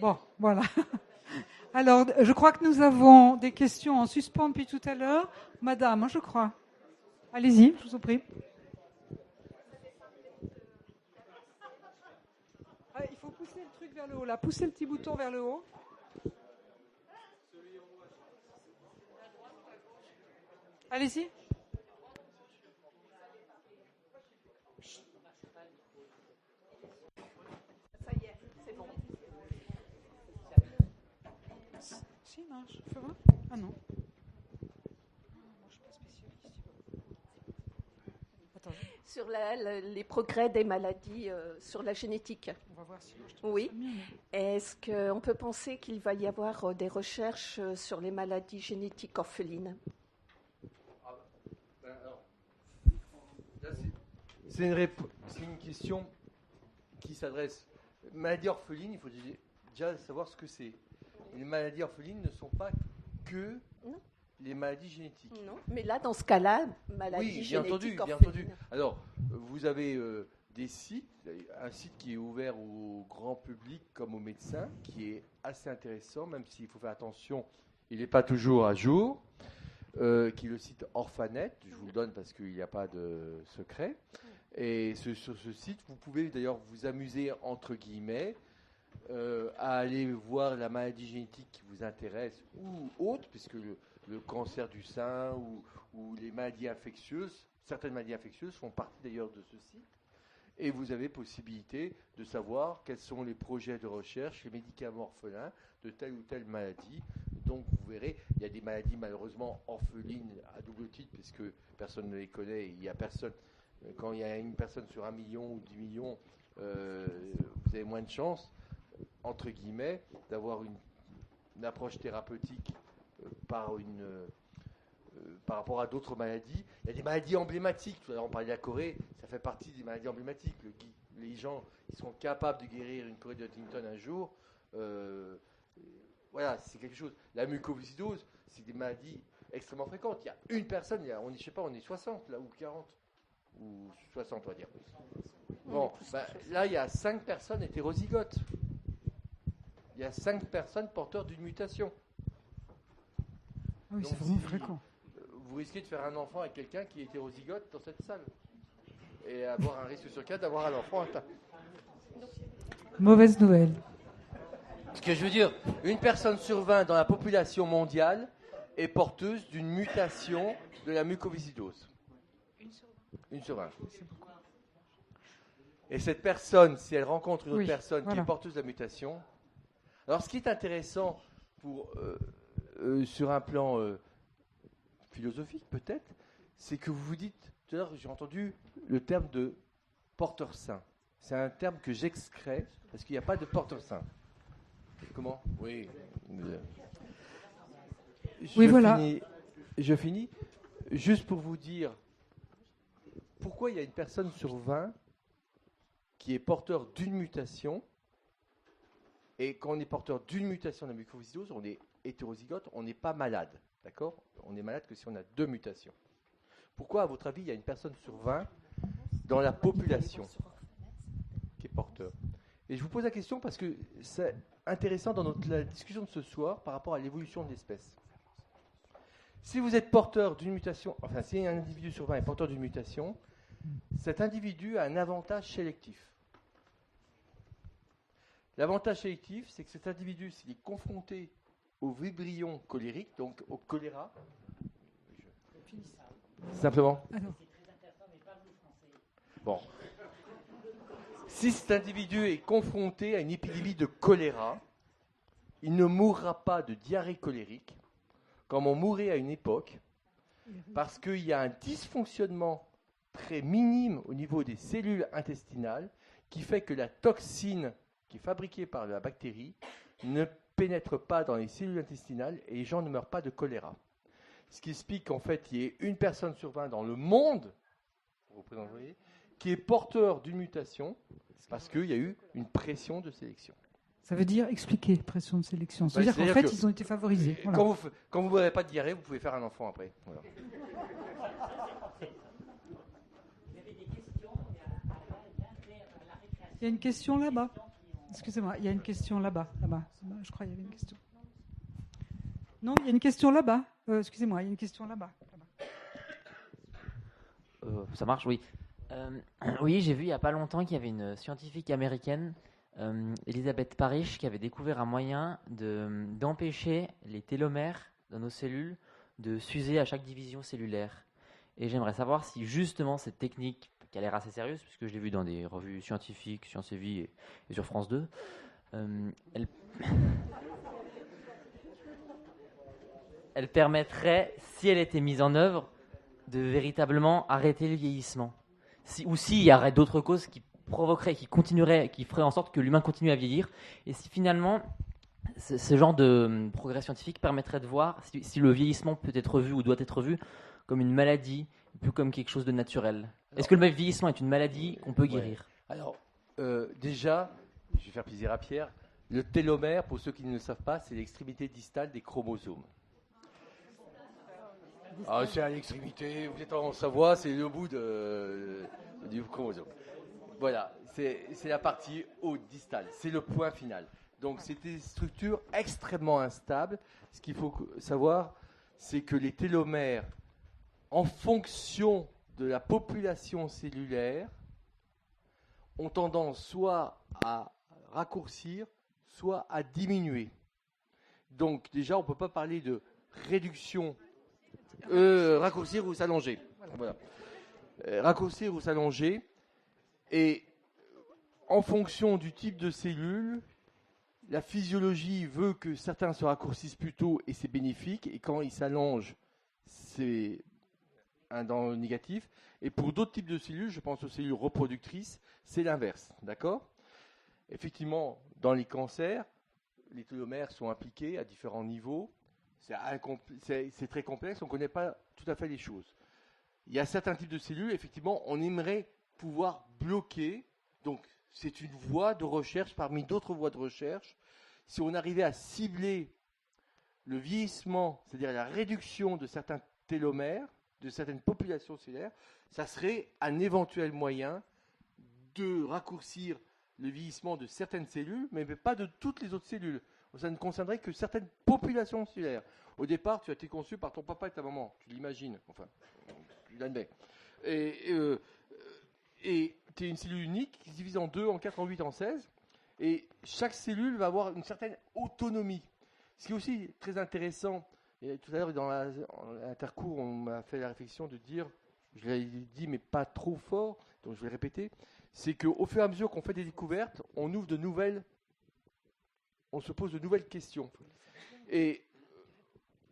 Bon, voilà. Alors, je crois que nous avons des questions en suspens depuis tout à l'heure. Madame, je crois. Allez-y, je vous en prie. Ah, il faut pousser le truc vers le haut, là. Poussez le petit bouton vers le haut. Allez-y. Ça y est, c'est bon. Si, non, je fais voir. Ah non. Moi, je suis pas spécialiste. Attends, Sur les progrès des maladies sur la génétique. on va voir si moi je trouve Oui. ça mieux. Mais... Est-ce qu'on peut penser qu'il va y avoir des recherches sur les maladies génétiques orphelines? Alors, là, c'est une question qui s'adresse. Maladie orpheline, il faut déjà savoir ce que c'est. Les maladies orphelines ne sont pas que Non. les maladies génétiques. Non, mais là, dans ce cas-là, maladie Oui, bien génétique entendu, bien orpheline. entendu. Alors, vous avez des sites, un site qui est ouvert au grand public comme aux médecins, qui est assez intéressant, même s'il faut faire attention, il n'est pas toujours à jour, qui est le site Orphanet, je vous le donne parce qu'il n'y a pas de secret. Et sur ce site, vous pouvez d'ailleurs vous amuser, entre guillemets, à aller voir la maladie génétique qui vous intéresse ou autre, puisque le cancer du sein ou les maladies infectieuses, certaines maladies infectieuses font partie d'ailleurs de ce site. Et vous avez possibilité de savoir quels sont les projets de recherche, les médicaments orphelins de telle ou telle maladie. Donc vous verrez, il y a des maladies malheureusement orphelines à double titre, puisque personne ne les connaît. Il y a personne, quand il y a une personne sur 1 million ou 10 millions, vous avez moins de chances, entre guillemets, d'avoir une approche thérapeutique par rapport à d'autres maladies. Il y a des maladies emblématiques. Tout à l'heure, on parlait de la Corée. Ça fait partie des maladies emblématiques. Les gens qui sont capables de guérir une Corée de Huntington un jour, voilà, c'est quelque chose. La mucoviscidose, c'est des maladies extrêmement fréquentes. Il y a une personne, je sais pas, on est 60 là, ou 40, ou 60, on va dire. Bon, là, il y a 5 personnes hétérozygotes. Il y a 5 personnes porteurs d'une mutation. Ah oui, Donc, c'est vraiment fréquent. Vous risquez de faire un enfant avec quelqu'un qui est hétérozygote dans cette salle. Et avoir un risque sur 4 d'avoir un enfant atteint. Mauvaise nouvelle. Ce que je veux dire, une personne sur 20 dans la population mondiale est porteuse d'une mutation de la mucoviscidose. Une sur 20. Et cette personne, si elle rencontre une autre personne qui est porteuse de la mutation... Alors, ce qui est intéressant sur un plan philosophique, peut-être, c'est que vous vous dites... Tout à l'heure, j'ai entendu le terme de porteur sain. C'est un terme que j'excrais parce qu'il n'y a pas de porteur sain. Comment ? Oui. Je finis. Juste pour vous dire pourquoi il y a une personne sur 20 qui est porteur d'une mutation. Et quand on est porteur d'une mutation de la mucoviscidose, on est hétérozygote, on n'est pas malade. D'accord ? On est malade que si on a 2 mutations. Pourquoi, à votre avis, il y a une personne sur 20 dans la population qui est porteur ? Et je vous pose la question parce que c'est intéressant dans la discussion de ce soir par rapport à l'évolution de l'espèce. Si vous êtes porteur d'une mutation, enfin si un individu sur 20 est porteur d'une mutation, cet individu a un avantage sélectif. L'avantage sélectif, c'est que cet individu, s'il est confronté au vibrion cholérique, donc au choléra, simplement. Bon. Si cet individu est confronté à une épidémie de choléra, il ne mourra pas de diarrhée cholérique, comme on mourait à une époque, parce qu'il y a un dysfonctionnement très minime au niveau des cellules intestinales qui fait que la toxine qui est fabriquée par la bactérie ne pénètre pas dans les cellules intestinales et les gens ne meurent pas de choléra. Ce qui explique qu'en fait, il y ait une personne sur 20 dans le monde, qui est porteur d'une mutation parce qu'il y a eu une pression de sélection. Ça veut dire expliquer pression de sélection. Ça veut dire qu'en fait, ils ont été favorisés. Voilà. Quand vous n'avez pas de diarrhée, vous pouvez faire un enfant après. Voilà. Il y a une question là-bas. Excusez-moi, il y a une question là-bas. Je crois qu'il y avait une question. Non, il y a une question là-bas. Excusez-moi, il y a une question là-bas. Ça marche, oui. Oui, j'ai vu il n'y a pas longtemps qu'il y avait une scientifique américaine, Elizabeth Parrish, qui avait découvert un moyen d'empêcher les télomères dans nos cellules de s'user à chaque division cellulaire. Et j'aimerais savoir si justement cette technique, qui a l'air assez sérieuse, puisque je l'ai vue dans des revues scientifiques, Science et Vie et sur France 2, elle permettrait, si elle était mise en œuvre, de véritablement arrêter le vieillissement. Ou s'il y aurait d'autres causes qui provoqueraient, qui continueraient, qui feraient en sorte que l'humain continue à vieillir, et si finalement ce genre de progrès scientifique permettrait de voir si le vieillissement peut être vu ou doit être vu comme une maladie, plus comme quelque chose de naturel. Est-ce que le vieillissement est une maladie qu'on peut guérir ? Alors, déjà, je vais faire plaisir à Pierre, le télomère, pour ceux qui ne le savent pas, c'est l'extrémité distale des chromosomes. Ah, c'est à l'extrémité, vous êtes en Savoie, c'est le bout du chromosome. Voilà, c'est la partie haute, distale, c'est le point final. Donc c'est des structures extrêmement instables. Ce qu'il faut savoir, c'est que les télomères, en fonction de la population cellulaire, ont tendance soit à raccourcir, soit à diminuer. Donc déjà, on ne peut pas parler de réduction, raccourcir ou s'allonger. Voilà. Raccourcir ou s'allonger. Et en fonction du type de cellule, la physiologie veut que certains se raccourcissent plus tôt et c'est bénéfique. Et quand ils s'allongent, c'est un danger négatif. Et pour d'autres types de cellules, je pense aux cellules reproductrices, c'est l'inverse. D'accord ? Effectivement, dans les cancers, les télomères sont impliqués à différents niveaux. C'est très complexe, on ne connaît pas tout à fait les choses. Il y a certains types de cellules, effectivement, on aimerait pouvoir bloquer. Donc, c'est une voie de recherche parmi d'autres voies de recherche. Si on arrivait à cibler le vieillissement, c'est-à-dire la réduction de certains télomères, de certaines populations cellulaires, ça serait un éventuel moyen de raccourcir le vieillissement de certaines cellules, mais pas de toutes les autres cellules. Ça ne concernerait que certaines populations cellulaires. Au départ, tu as été conçu par ton papa et ta maman, tu l'imagines, enfin, tu l'admets. Et tu es une cellule unique qui se divise en 2, en 4, en 8, en 16, et chaque cellule va avoir une certaine autonomie. Ce qui est aussi très intéressant, et tout à l'heure dans l'intercours, on m'a fait la réflexion de dire, je l'ai dit mais pas trop fort, donc je vais le répéter, c'est qu'au fur et à mesure qu'on fait des découvertes, on se pose de nouvelles questions. Et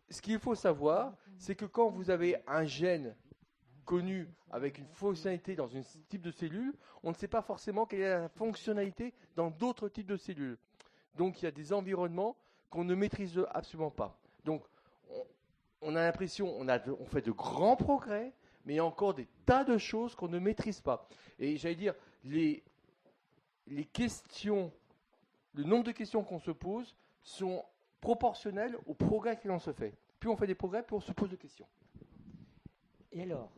ce qu'il faut savoir, c'est que quand vous avez un gène connu avec une fonctionnalité dans un type de cellule, on ne sait pas forcément quelle est la fonctionnalité dans d'autres types de cellules. Donc il y a des environnements qu'on ne maîtrise absolument pas. Donc on a l'impression, on fait de grands progrès, mais il y a encore des tas de choses qu'on ne maîtrise pas. Et j'allais dire, les questions, le nombre de questions qu'on se pose sont proportionnelles au progrès que l'on se fait. Plus on fait des progrès, plus on se pose de questions. Et alors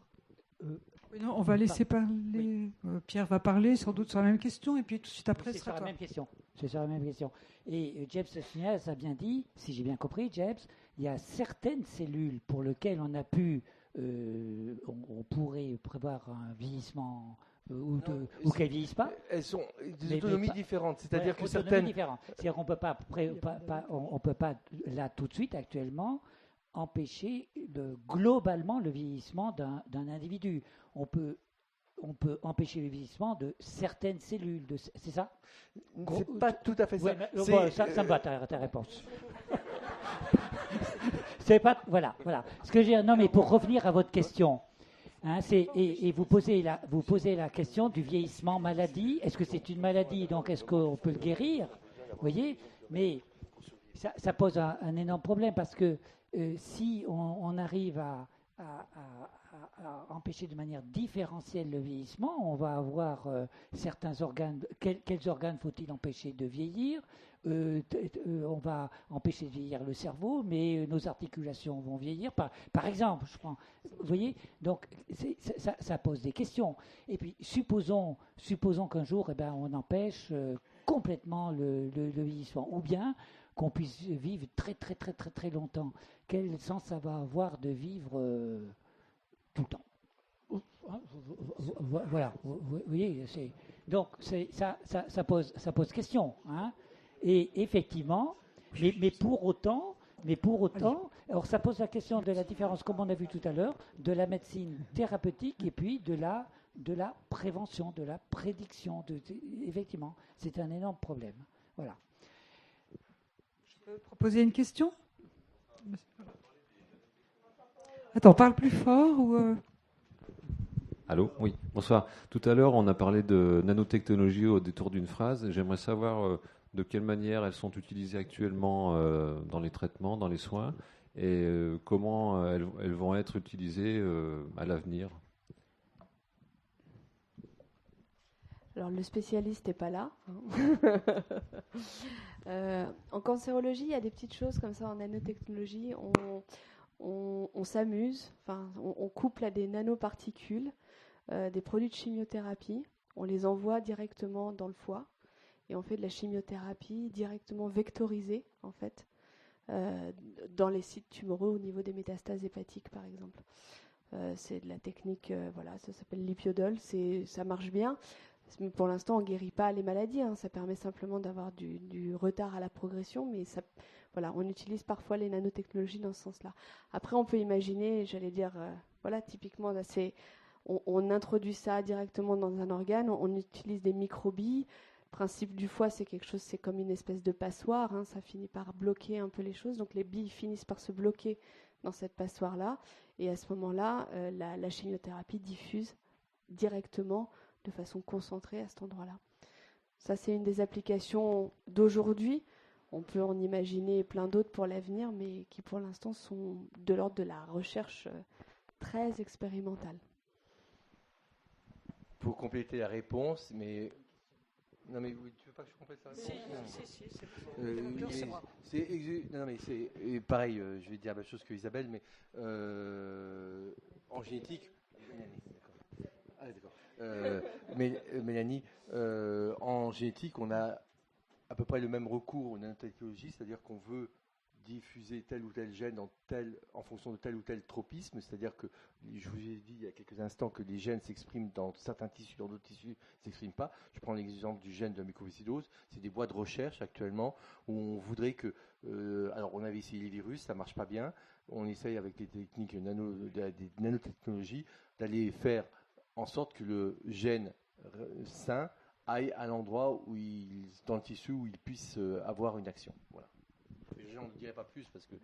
non, on va laisser parler. Pierre va parler sans doute sur la même question et puis tout de suite après, c'est ce sera sur la toi. même question. C'est sur la même question. Et James Sesnias a bien dit, si j'ai bien compris, James, il y a certaines cellules pour lesquelles on a pu, on pourrait prévoir un vieillissement ou qu'elles ne vieillissent pas. Elles sont des Mais autonomies pas- différentes. C'est-à-dire que autonomie certaines... différente. C'est-à-dire qu'on on peut pas là tout de suite actuellement empêcher globalement le vieillissement d'un individu. On peut empêcher le vieillissement de certaines cellules. C'est ça ? C'est pas tout à fait ça. Ouais, mais, ça me va ta réponse. C'est pas voilà. Ce que j'ai non mais pour revenir à votre question, hein, et vous posez la question du vieillissement maladie. Est-ce que c'est une maladie, donc est-ce qu'on peut le guérir ? Vous voyez, mais ça pose un énorme problème parce que si on arrive à empêcher de manière différentielle le vieillissement, on va avoir certains organes. Quels organes faut-il empêcher de vieillir ? On va empêcher de vieillir le cerveau, mais nos articulations vont vieillir. Par exemple, je prends. Vous voyez, donc ça pose des questions. Et puis supposons qu'un jour, on empêche complètement le vieillissement, ou bien qu'on puisse vivre très très très très très longtemps. Quel sens ça va avoir de vivre tout le temps? Voilà, vous voyez, donc ça pose question, hein. Et effectivement, mais pour autant, alors ça pose la question de la différence, comme on a vu tout à l'heure, de la médecine thérapeutique et puis de la prévention, de la prédiction. Effectivement, c'est un énorme problème. Voilà. Je peux proposer une question? Attends, parle plus fort ou Allô? Oui, bonsoir. Tout à l'heure, on a parlé de nanotechnologie au détour d'une phrase. J'aimerais savoir de quelle manière elles sont utilisées actuellement dans les traitements, dans les soins, et comment elles vont être utilisées à l'avenir. Alors le spécialiste n'est pas là. En cancérologie, il y a des petites choses comme ça. En nanotechnologie, on s'amuse, on couple à des nanoparticules des produits de chimiothérapie. On les envoie directement dans le foie et on fait de la chimiothérapie directement vectorisée, en fait, dans les sites tumoraux au niveau des métastases hépatiques, par exemple. C'est de la technique, ça s'appelle l'ipiodol, ça marche bien. Pour l'instant, on ne guérit pas les maladies, hein. Ça permet simplement d'avoir du retard à la progression, mais on utilise parfois les nanotechnologies dans ce sens-là. Après, on peut imaginer, typiquement, là, on introduit ça directement dans un organe, on utilise des microbilles. Le principe du foie, c'est comme une espèce de passoire, hein. Ça finit par bloquer un peu les choses, donc les billes finissent par se bloquer dans cette passoire-là, et à ce moment-là, la chimiothérapie diffuse directement de façon concentrée à cet endroit-là. Ça, c'est une des applications d'aujourd'hui. On peut en imaginer plein d'autres pour l'avenir, mais qui pour l'instant sont de l'ordre de la recherche très expérimentale. Pour compléter la réponse, mais... Non mais tu veux pas que je complète la réponse? C'est pareil, je vais dire la même chose que Isabelle, mais en génétique... Mélanie, en génétique, on a à peu près le même recours aux nanotechnologies, c'est-à-dire qu'on veut diffuser tel ou tel gène en fonction de tel ou tel tropisme, c'est-à-dire que, je vous ai dit il y a quelques instants que les gènes s'expriment dans certains tissus, dans d'autres tissus ne s'expriment pas. Je prends l'exemple du gène de la mucoviscidose, c'est des voies de recherche actuellement où on voudrait que, alors on avait essayé les virus, ça ne marche pas bien, on essaye avec des techniques des nanotechnologies d'aller faire en sorte que le gène sain aille à l'endroit dans le tissu où il puisse avoir une action. Voilà. Je n'en dirai pas plus parce que...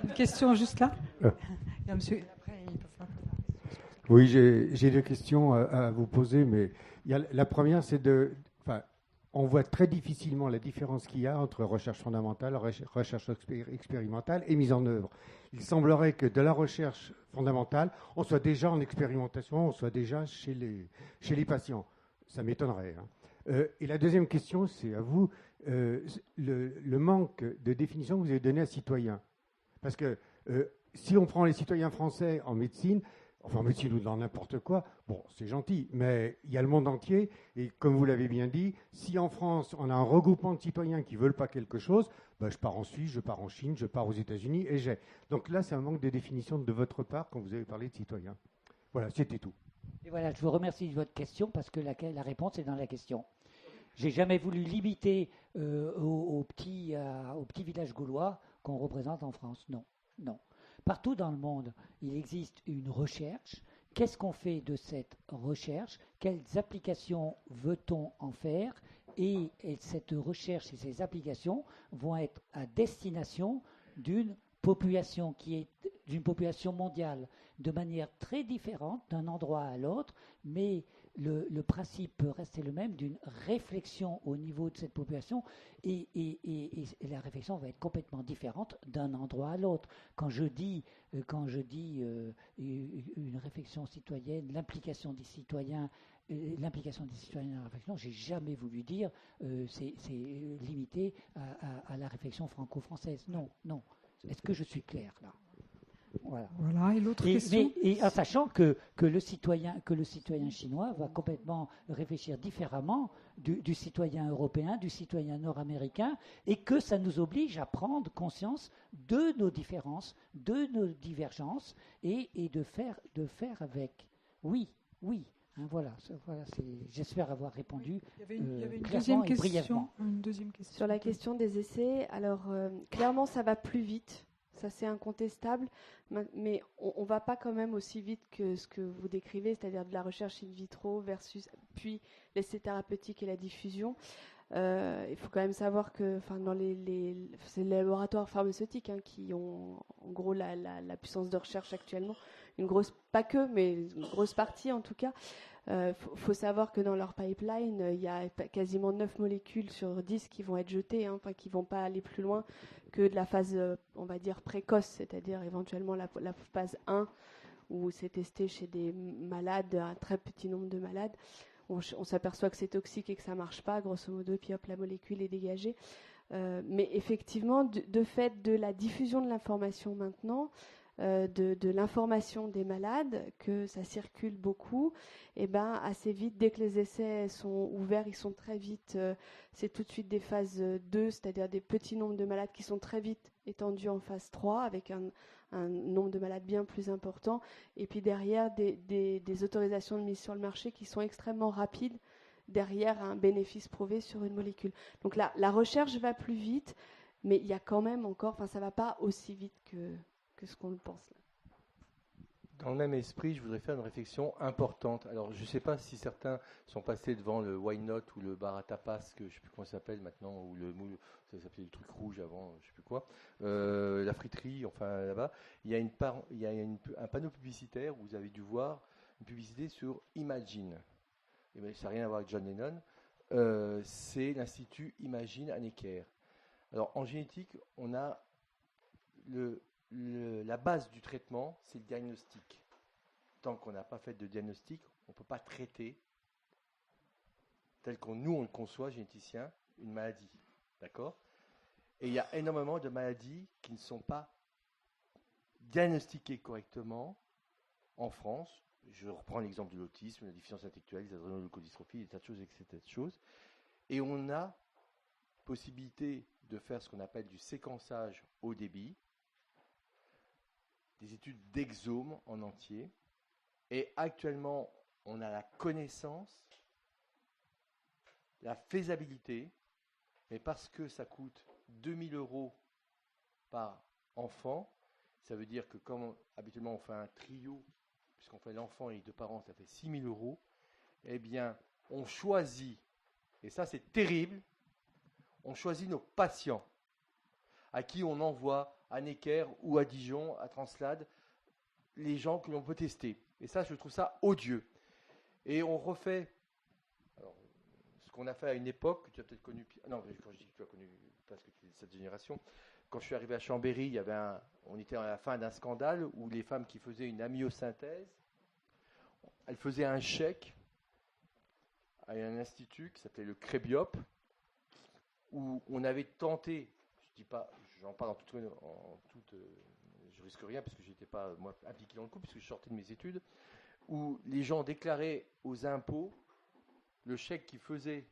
Une question juste là. Il y a monsieur... Après, il peut faire... Oui, j'ai deux questions à vous poser, mais la première, c'est on voit très difficilement la différence qu'il y a entre recherche fondamentale, recherche expérimentale et mise en œuvre. Il semblerait que de la recherche fondamentale, on soit déjà en expérimentation, on soit déjà chez les patients. Ça m'étonnerait, hein. Et la deuxième question, c'est à vous, le manque de définition que vous avez donné à citoyen. Parce que si on prend les citoyens français en médecine ou dans n'importe quoi, bon, c'est gentil, mais il y a le monde entier, et comme vous l'avez bien dit, si en France, on a un regroupement de citoyens qui ne veulent pas quelque chose, je pars en Suisse, je pars en Chine, je pars aux États-Unis, et j'ai. Donc là, c'est un manque de définition de votre part quand vous avez parlé de citoyens. Voilà, c'était tout. Et voilà, je vous remercie de votre question, parce que la réponse est dans la question. J'ai jamais voulu limiter aux petits villages gaulois qu'on représente en France. Non, non. Partout dans le monde, il existe une recherche. Qu'est-ce qu'on fait de cette recherche? Quelles applications veut-on en faire? Et cette recherche et ces applications vont être à destination d'une population d'une population mondiale, de manière très différente d'un endroit à l'autre, mais le principe peut rester le même, d'une réflexion au niveau de cette population, et la réflexion va être complètement différente d'un endroit à l'autre. Quand je dis une réflexion citoyenne, l'implication des citoyens dans la réflexion, j'ai jamais voulu dire c'est limité à la réflexion franco-française. Non, non. Est-ce que je suis clair là? Voilà, et l'autre question Et en sachant que le citoyen chinois va complètement réfléchir différemment du citoyen européen, du citoyen nord-américain, et que ça nous oblige à prendre conscience de nos différences, de nos divergences, et de faire avec. Oui. Hein, voilà, j'espère avoir répondu il y avait une clairement deuxième et brièvement. une deuxième question. Sur la question des essais, alors clairement ça va plus vite, ça c'est incontestable, mais on va pas quand même aussi vite que ce que vous décrivez, c'est-à-dire de la recherche in vitro versus puis l'essai thérapeutique et la diffusion. Il faut quand même savoir que dans c'est les laboratoires pharmaceutiques qui ont en gros la puissance de recherche actuellement, une grosse, pas que, mais une grosse partie en tout cas. Faut savoir que dans leur pipeline, il y a quasiment 9 molécules sur 10 qui vont être jetées, qui vont pas aller plus loin que de la phase, on va dire, précoce, c'est-à-dire éventuellement la phase 1, où c'est testé chez des malades, un très petit nombre de malades. On s'aperçoit que c'est toxique et que ça marche pas, grosso modo, puis hop, la molécule est dégagée. Mais effectivement, de fait de la diffusion de l'information maintenant, de l'information des malades, que ça circule beaucoup, et assez vite, dès que les essais sont ouverts, ils sont très vite, c'est tout de suite des phases 2, c'est-à-dire des petits nombres de malades qui sont très vite étendus en phase 3, avec un nombre de malades bien plus important, et puis derrière des autorisations de mise sur le marché qui sont extrêmement rapides, derrière un bénéfice prouvé sur une molécule. Donc la recherche va plus vite, mais il y a quand même encore, ça va pas aussi vite que ce qu'on le pense là. Dans le même esprit, je voudrais faire une réflexion importante. Alors, je ne sais pas si certains sont passés devant le Why Not ou le bar à tapas, que je ne sais plus comment ça s'appelle maintenant, ou ça s'appelait le truc rouge avant, je ne sais plus quoi, la friterie, enfin là-bas. Il y a un panneau publicitaire où vous avez dû voir une publicité sur Imagine. Et bien, ça n'a rien à voir avec John Lennon. C'est l'Institut Imagine à Necker. Alors, en génétique, on a la base du traitement, c'est le diagnostic. Tant qu'on n'a pas fait de diagnostic, on ne peut pas traiter, tel qu'on le conçoit, généticien, une maladie. D'accord ? Et il y a énormément de maladies qui ne sont pas diagnostiquées correctement en France. Je reprends l'exemple de l'autisme, la déficience intellectuelle, les adrénoleucodystrophies, des tas de choses, etc. Et on a possibilité de faire ce qu'on appelle du séquençage haut débit, des études d'exome en entier. Et actuellement, on a la connaissance, la faisabilité, mais parce que ça coûte 2 000 € par enfant, ça veut dire que comme habituellement on fait un trio, puisqu'on fait l'enfant et les deux parents, ça fait 6 000 €, eh bien, on choisit, et ça c'est terrible, on choisit nos patients, à qui on envoie à Necker ou à Dijon, à Translade, les gens que l'on peut tester. Et ça, je trouve ça odieux. Et on refait ce qu'on a fait à une époque, que tu as peut-être connu. Non, quand je dis que tu as connu, parce que tu es de cette génération, quand je suis arrivé à Chambéry, on était à la fin d'un scandale où les femmes qui faisaient une amyosynthèse, elles faisaient un chèque à un institut qui s'appelait le Crébiop, où on avait tenté, je dis pas, j'en parle je risque rien parce que je n'étais pas moi impliqué dans le coup puisque je sortais de mes études, où les gens déclaraient aux impôts le chèque qu'ils faisaient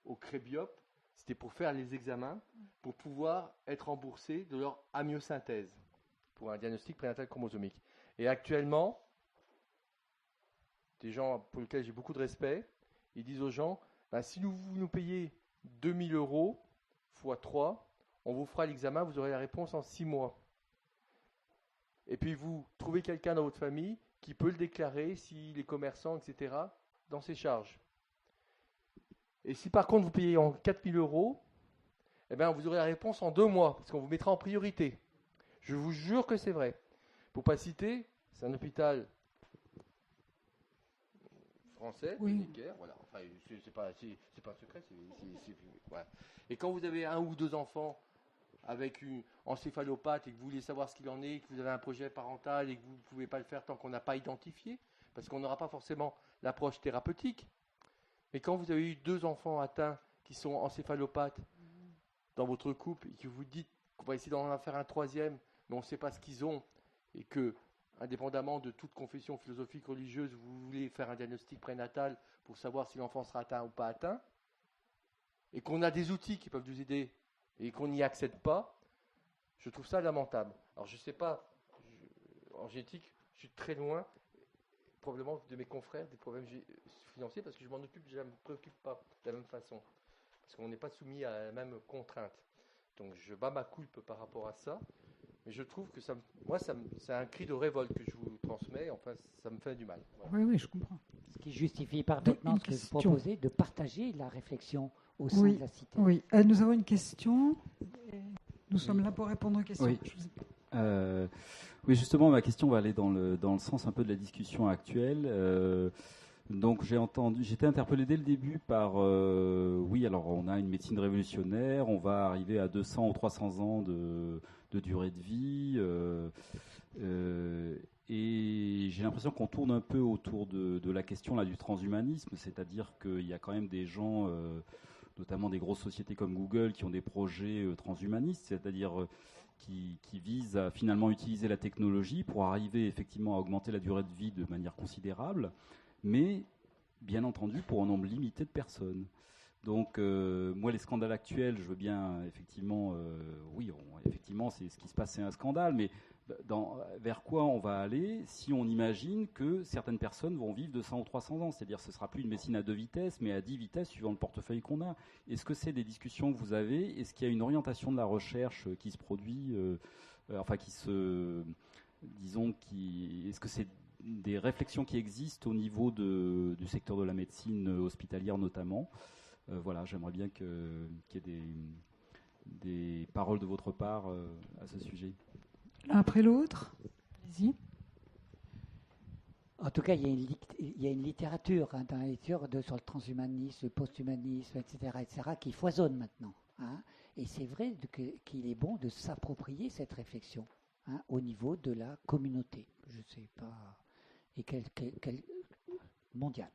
au Crébiop, c'était pour faire les examens, pour pouvoir être remboursés de leur amyosynthèse pour un diagnostic prénatal chromosomique. Et actuellement, des gens pour lesquels j'ai beaucoup de respect, ils disent aux gens, si vous nous payez 2 000 € x 3, on vous fera l'examen, vous aurez la réponse en 6 mois. Et puis vous trouvez quelqu'un dans votre famille qui peut le déclarer, s'il est commerçant, etc., dans ses charges. Et si par contre vous payez en 4 000 €, eh bien vous aurez la réponse en 2 mois, parce qu'on vous mettra en priorité. Je vous jure que c'est vrai. Pour ne pas citer, c'est un hôpital français, Necker, voilà. Enfin, c'est pas un secret, voilà. Et quand vous avez 1 ou 2 enfants avec une encéphalopathe et que vous voulez savoir ce qu'il en est, que vous avez un projet parental et que vous ne pouvez pas le faire tant qu'on n'a pas identifié, parce qu'on n'aura pas forcément l'approche thérapeutique. Mais quand vous avez eu 2 enfants atteints qui sont encéphalopathes dans votre couple et que vous dites qu'on va essayer d'en faire un 3e, mais on ne sait pas ce qu'ils ont, et que, indépendamment de toute confession philosophique, religieuse, vous voulez faire un diagnostic prénatal pour savoir si l'enfant sera atteint ou pas atteint, et qu'on a des outils qui peuvent nous aider et qu'on n'y accède pas, je trouve ça lamentable. Alors je ne sais pas, en génétique, je suis très loin, probablement de mes confrères, des problèmes financiers, parce que je m'en occupe, je ne me préoccupe pas de la même façon, parce qu'on n'est pas soumis à la même contrainte. Donc je bats ma culpe par rapport à ça, mais je trouve que c'est un cri de révolte que je vous transmets, enfin ça me fait du mal. Voilà. Oui, je comprends. Ce qui justifie parfaitement ce que vous proposez, de partager la réflexion au sein de la cité. Oui, nous avons une question. Nous sommes là pour répondre aux questions. Oui. Oui, justement, ma question va aller dans le sens un peu de la discussion actuelle. Donc, j'étais interpellé dès le début par, oui, alors on a une médecine révolutionnaire, on va arriver à 200 ou 300 ans de durée de vie, et j'ai l'impression qu'on tourne un peu autour de la question là du transhumanisme, c'est-à-dire qu'il y a quand même des gens, notamment des grosses sociétés comme Google, qui ont des projets transhumanistes, c'est-à-dire qui visent à finalement utiliser la technologie pour arriver effectivement à augmenter la durée de vie de manière considérable, mais bien entendu pour un nombre limité de personnes. Donc moi les scandales actuels, je veux bien effectivement, oui, effectivement c'est ce qui se passe, c'est un scandale, mais vers quoi on va aller si on imagine que certaines personnes vont vivre de 100 ou 300 ans, c'est-à-dire que ce ne sera plus une médecine à 2 vitesses, mais à 10 vitesses suivant le portefeuille qu'on a. Est-ce que c'est des discussions que vous avez? Est-ce qu'il y a une orientation de la recherche qui se produit, est-ce que c'est des réflexions qui existent au niveau du secteur de la médecine hospitalière notamment? Voilà, j'aimerais bien qu'il y ait des paroles de votre part à ce sujet. L'un après l'autre. Allez-y. En tout cas, il y a une littérature dans la lecture sur le transhumanisme, le posthumanisme, etc., qui foisonne maintenant. Et c'est vrai qu'il est bon de s'approprier cette réflexion au niveau de la communauté. Je ne sais pas, et mondiale.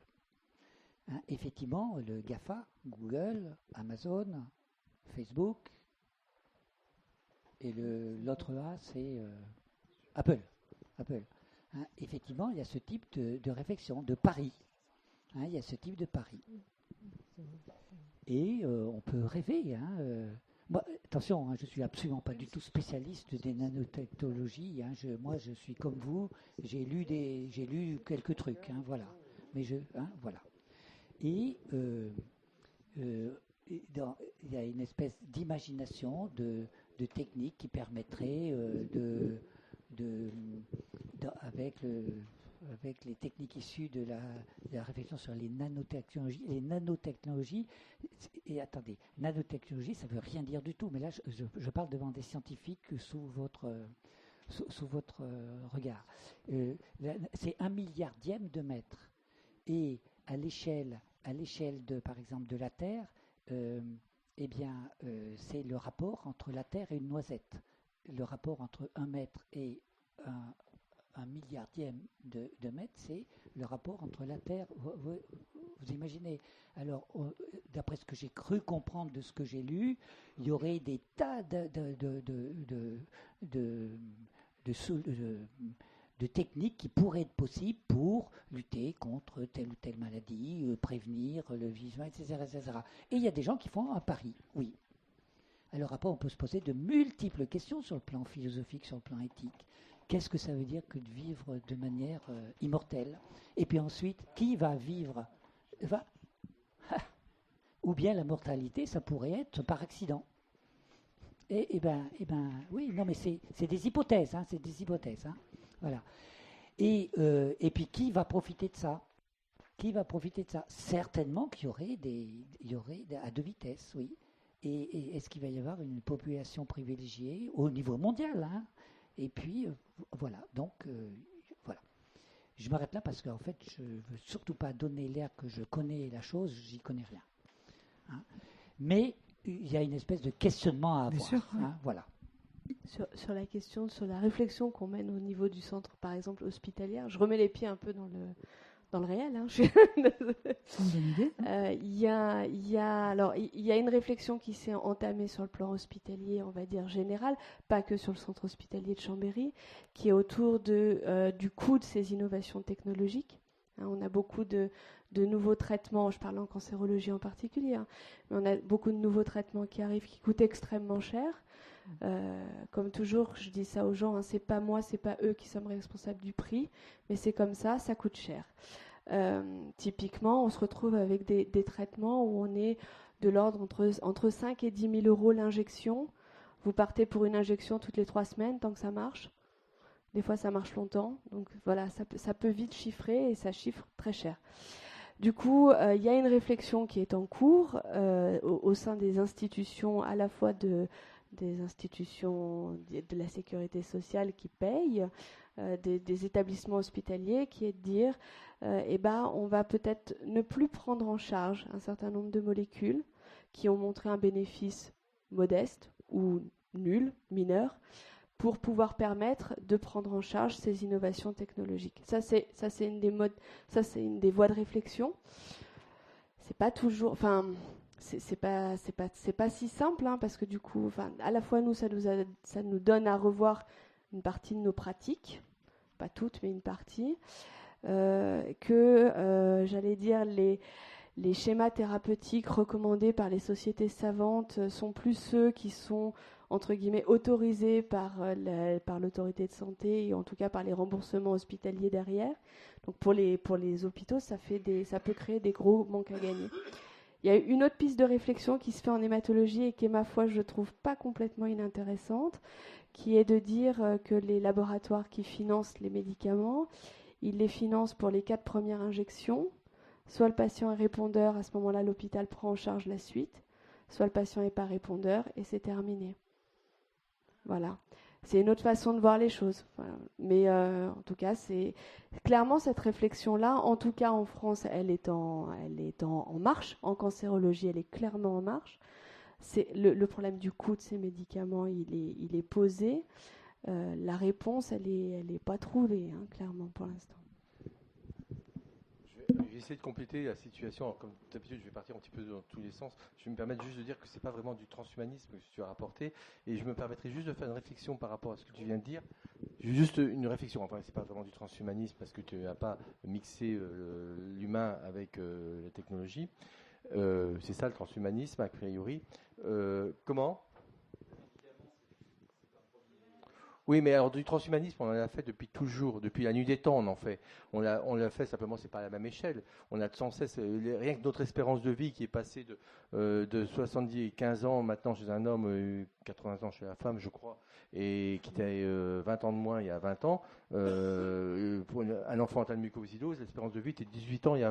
Effectivement, le GAFA, Google, Amazon, Facebook, et l'autre A, c'est Apple. Effectivement, il y a ce type de réflexion, de pari. Il y a ce type de pari. Et on peut rêver. Moi, attention, je ne suis absolument pas du tout spécialiste des nanotechnologies. Moi, je suis comme vous. J'ai lu quelques trucs. Voilà. Mais voilà. Et il y a une espèce d'imagination de techniques qui permettraient avec les techniques issues de la réflexion sur les nanotechnologies. Les nanotechnologies, et attendez, nanotechnologie, ça ne veut rien dire du tout, mais là, je parle devant des scientifiques sous votre regard. C'est 1 milliardième de mètre. Et à l'échelle de, par exemple, de la Terre, c'est le rapport entre la Terre et une noisette. Le rapport entre 1 mètre et 1 milliardième de mètre, c'est le rapport entre la Terre. Vous imaginez? Alors, d'après ce que j'ai cru comprendre de ce que j'ai lu, il y aurait des tas de techniques qui pourraient être possibles pour lutter contre telle ou telle maladie, prévenir le vieillissement, etc., etc. Et il y a des gens qui font un pari, oui. Alors après, on peut se poser de multiples questions sur le plan philosophique, sur le plan éthique. Qu'est-ce que ça veut dire que de vivre de manière immortelle? Et puis ensuite, qui va vivre ou bien la mortalité, ça pourrait être par accident. Oui, non, mais c'est des hypothèses, c'est des hypothèses. Voilà. Et puis, qui va profiter de ça? Qui va profiter de ça? Certainement qu'il y aurait à 2 vitesses, oui. Et est-ce qu'il va y avoir une population privilégiée au niveau mondial? Et puis, voilà. Donc, voilà. Je m'arrête là parce qu'en fait, je ne veux surtout pas donner l'air que je connais la chose, j'y connais rien. Mais il y a une espèce de questionnement à avoir. Bien sûr, oui. Voilà. Sur la question, sur la réflexion qu'on mène au niveau du centre, par exemple, hospitalier, je remets les pieds un peu dans dans le réel. Hein, C'est une bonne idée. Il y a une réflexion qui s'est entamée sur le plan hospitalier, on va dire général, pas que sur le centre hospitalier de Chambéry, qui est autour du coût de ces innovations technologiques. Hein, on a beaucoup de nouveaux traitements, je parle en cancérologie en particulier, hein, mais on a beaucoup de nouveaux traitements qui arrivent qui coûtent extrêmement cher. Comme toujours, je dis ça aux gens, hein, c'est pas moi, c'est pas eux qui sommes responsables du prix, mais c'est comme ça coûte cher. Typiquement, on se retrouve avec des traitements où on est de l'ordre entre 5 et 10 000 euros l'injection. Vous partez pour une injection toutes les 3 semaines, tant que ça marche. Des fois, ça marche longtemps. Donc voilà, ça peut vite chiffrer et ça chiffre très cher. Du coup, il y a une réflexion qui est en cours au sein des institutions, à la fois des institutions de la sécurité sociale qui payent, des établissements hospitaliers, qui est de dire on va peut-être ne plus prendre en charge un certain nombre de molécules qui ont montré un bénéfice modeste ou nul, mineur, pour pouvoir permettre de prendre en charge ces innovations technologiques. Ça c'est une des voies de réflexion. C'est pas toujours, enfin, c'est pas si simple, hein, parce que du coup, enfin, à la fois ça nous donne à revoir une partie de nos pratiques, pas toutes, mais une partie, j'allais dire les schémas thérapeutiques recommandés par les sociétés savantes sont plus ceux qui sont entre guillemets autorisés par l'autorité de santé et en tout cas par les remboursements hospitaliers derrière. Donc pour les hôpitaux, ça peut créer des gros manques à gagner. Il y a une autre piste de réflexion qui se fait en hématologie et qui est, ma foi, je trouve pas complètement inintéressante, qui est de dire que les laboratoires qui financent les médicaments, ils les financent pour les 4 premières injections. Soit le patient est répondeur, à ce moment-là, l'hôpital prend en charge la suite. Soit le patient n'est pas répondeur et c'est terminé. Voilà. C'est une autre façon de voir les choses. Voilà. Mais en tout cas, c'est clairement cette réflexion-là, en tout cas en France, elle est en marche. En cancérologie, elle est clairement en marche. C'est le problème du coût de ces médicaments, il est posé. La réponse, elle est pas trouvée, hein, clairement, pour l'instant. Je vais essayer de compléter la situation. Alors, comme d'habitude, je vais partir un petit peu dans tous les sens. Je vais me permettre juste de dire que ce n'est pas vraiment du transhumanisme que tu as rapporté. Et je me permettrai juste de faire une réflexion par rapport à ce que tu viens de dire. Juste une réflexion. Enfin, ce n'est pas vraiment du transhumanisme parce que tu n'as pas mixé l'humain avec la technologie. C'est ça le transhumanisme, a priori. Comment ? Oui, mais alors du transhumanisme, on en a fait depuis toujours, depuis la nuit des temps, on en fait. On l'a fait simplement, c'est pas à la même échelle. On a sans cesse, rien que notre espérance de vie qui est passée de 70 et 15 ans maintenant chez un homme, 80 ans chez la femme, je crois, et qui était 20 ans de moins il y a 20 ans. Pour un enfant atteint de mucoviscidose, l'espérance de vie était de 18 ans il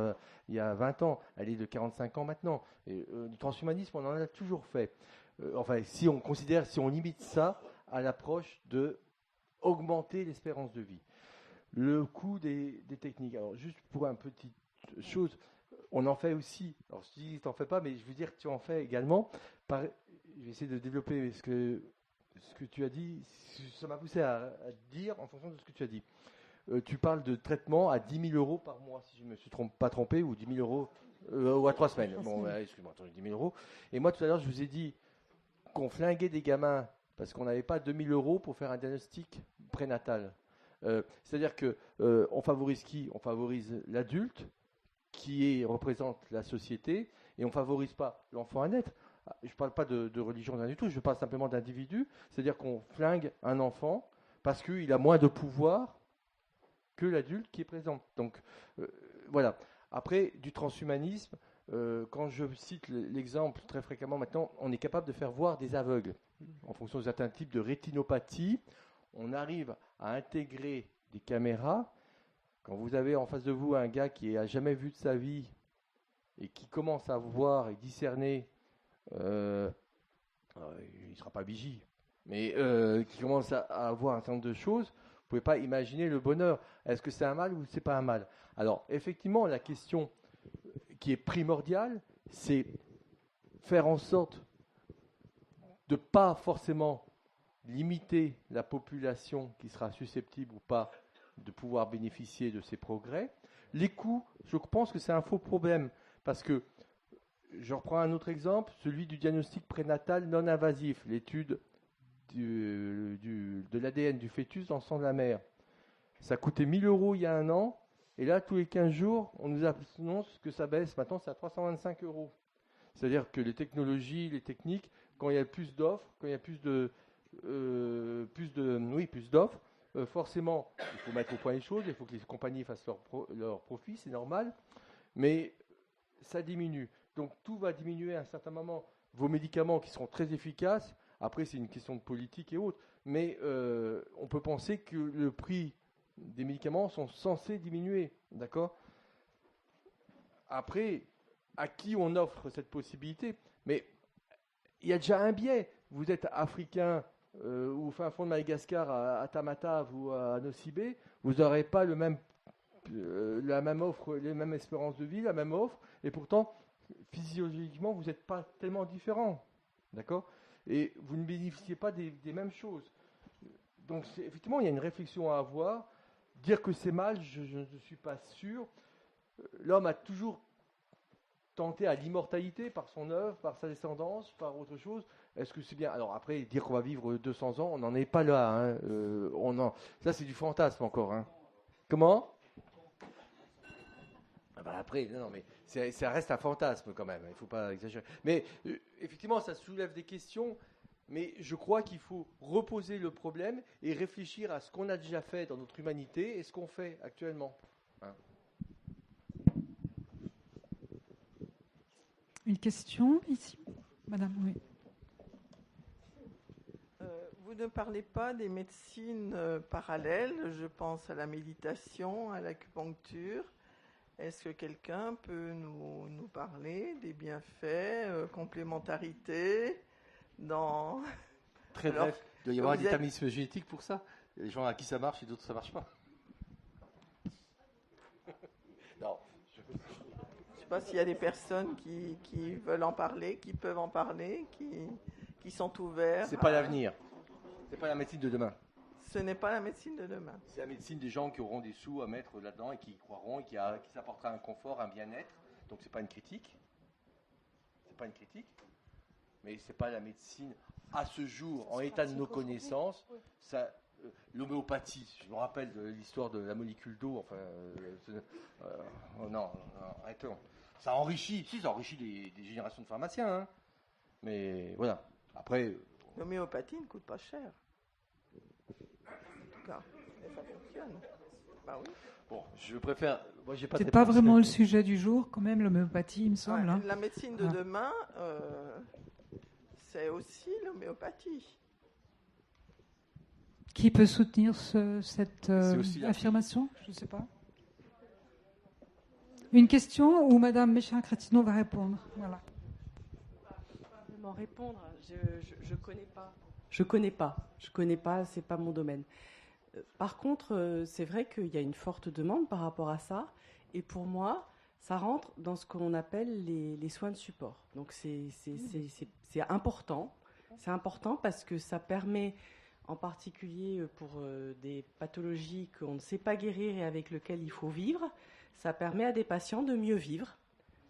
y a 20 ans. Elle est de 45 ans maintenant. Et, du transhumanisme, on en a toujours fait. Enfin, si on limite ça à l'approche de augmenter l'espérance de vie. Le coût des techniques. Alors, juste pour une petite chose, on en fait aussi. Alors, je dis, tu n'en fais pas, mais je veux dire que tu en fais également. Je vais essayer de développer ce que tu as dit. Ça m'a poussé à dire en fonction de ce que tu as dit. Tu parles de traitement à 10 000 euros par mois, si je ne me suis pas trompé, ou 10 000 euros ou à 3 semaines. Bon, excuse-moi, attends, 10 000 euros. Et moi, tout à l'heure, je vous ai dit qu'on flinguait des gamins parce qu'on n'avait pas 2 000 euros pour faire un diagnostic prénatal. C'est-à-dire qu'on favorise qui ? On favorise l'adulte qui représente la société et on ne favorise pas l'enfant à naître. Je ne parle pas de religion rien du tout, je parle simplement d'individu. C'est-à-dire qu'on flingue un enfant parce qu'il a moins de pouvoir que l'adulte qui est présent. Donc voilà. Après, du transhumanisme, quand je cite l'exemple très fréquemment maintenant, on est capable de faire voir des aveugles. En fonction de certains types de rétinopathie, on arrive à intégrer des caméras. Quand vous avez en face de vous un gars qui n'a jamais vu de sa vie et qui commence à voir et discerner, il ne sera pas vigie, mais qui commence à voir un certain nombre de choses, vous ne pouvez pas imaginer le bonheur. Est-ce que c'est un mal ou c'est pas un mal ? Alors, effectivement, la question qui est primordiale, c'est faire en sorte de ne pas forcément limiter la population qui sera susceptible ou pas de pouvoir bénéficier de ces progrès. les coûts, je pense que c'est un faux problème. Parce que, je reprends un autre exemple, celui du diagnostic prénatal non invasif, l'étude de l'ADN du fœtus dans le sang de la mère. Ça coûtait 1 000 € il y a un an, et là, tous les 15 jours, on nous annonce que ça baisse. Maintenant, c'est à 325 €. C'est-à-dire que les technologies, les techniques, quand il y a plus d'offres, quand il y a plus d'offres, forcément, il faut mettre au point les choses, il faut que les compagnies fassent leur profit, c'est normal, mais ça diminue. Donc tout va diminuer à un certain moment. Vos médicaments qui seront très efficaces, après c'est une question de politique et autres, mais on peut penser que le prix des médicaments sont censés diminuer, d'accord ? Après, à qui on offre cette possibilité ? Mais il y a déjà un biais. Vous êtes africain ou au fin fond de Madagascar, à Tamatave ou à Nosibé, vous n'aurez pas la même offre, les mêmes espérances de vie, la même offre, et pourtant, physiologiquement, vous n'êtes pas tellement différents, d'accord ? Et vous ne bénéficiez pas des mêmes choses. Donc, effectivement, il y a une réflexion à avoir. Dire que c'est mal, je ne suis pas sûr. L'homme a toujours tenté à l'immortalité par son œuvre, par sa descendance, par autre chose. Est-ce que c'est bien ? Alors après, dire qu'on va vivre 200 ans, on n'en est pas là. Hein. Ça, c'est du fantasme encore. Hein. Comment ? Après, non, mais ça reste un fantasme quand même. Il ne faut pas exagérer. Mais effectivement, ça soulève des questions. Mais je crois qu'il faut reposer le problème et réfléchir à ce qu'on a déjà fait dans notre humanité et ce qu'on fait actuellement. Hein. Une question ici, madame, oui. Vous ne parlez pas des médecines parallèles, je pense à la méditation, à l'acupuncture. Est-ce que quelqu'un peut nous parler des bienfaits, complémentarités dans... Très bref, il doit y avoir un déterminisme génétique pour ça. Il y a des gens à qui ça marche et d'autres ça ne marche pas. Non. Je ne sais pas s'il y a des personnes qui veulent en parler, qui peuvent en parler, qui sont ouverts. C'est pas l'avenir. C'est pas la médecine de demain. Ce n'est pas la médecine de demain. C'est la médecine des gens qui auront des sous à mettre là-dedans et qui y croiront et qui s'apportera un confort, un bien-être. Donc c'est pas une critique. C'est pas une critique. Mais c'est pas la médecine à ce jour, en état de nos connaissances. Ça, l'homéopathie, je me rappelle de l'histoire de la molécule d'eau. Enfin, non, arrêtons. Ça enrichit des générations de pharmaciens. Hein. Mais voilà. Après. L'homéopathie ne coûte pas cher. En tout cas, et ça fonctionne. Bah oui. Bon, je préfère. Moi, j'ai pas. C'est pas vraiment le sujet du jour, quand même, l'homéopathie, il me semble. Ouais, hein. La médecine de demain, c'est aussi l'homéopathie. Qui peut soutenir cette affirmation ? Je ne sais pas. Une question où Madame Méchin-Crétineau va répondre. Voilà. Vraiment répondre, je connais pas. Je connais pas, c'est pas mon domaine. Par contre, c'est vrai qu'il y a une forte demande par rapport à ça. Et pour moi, ça rentre dans ce qu'on appelle les soins de support. Donc c'est important. C'est important parce que ça permet, en particulier pour des pathologies qu'on ne sait pas guérir et avec lesquelles il faut vivre, ça permet à des patients de mieux vivre.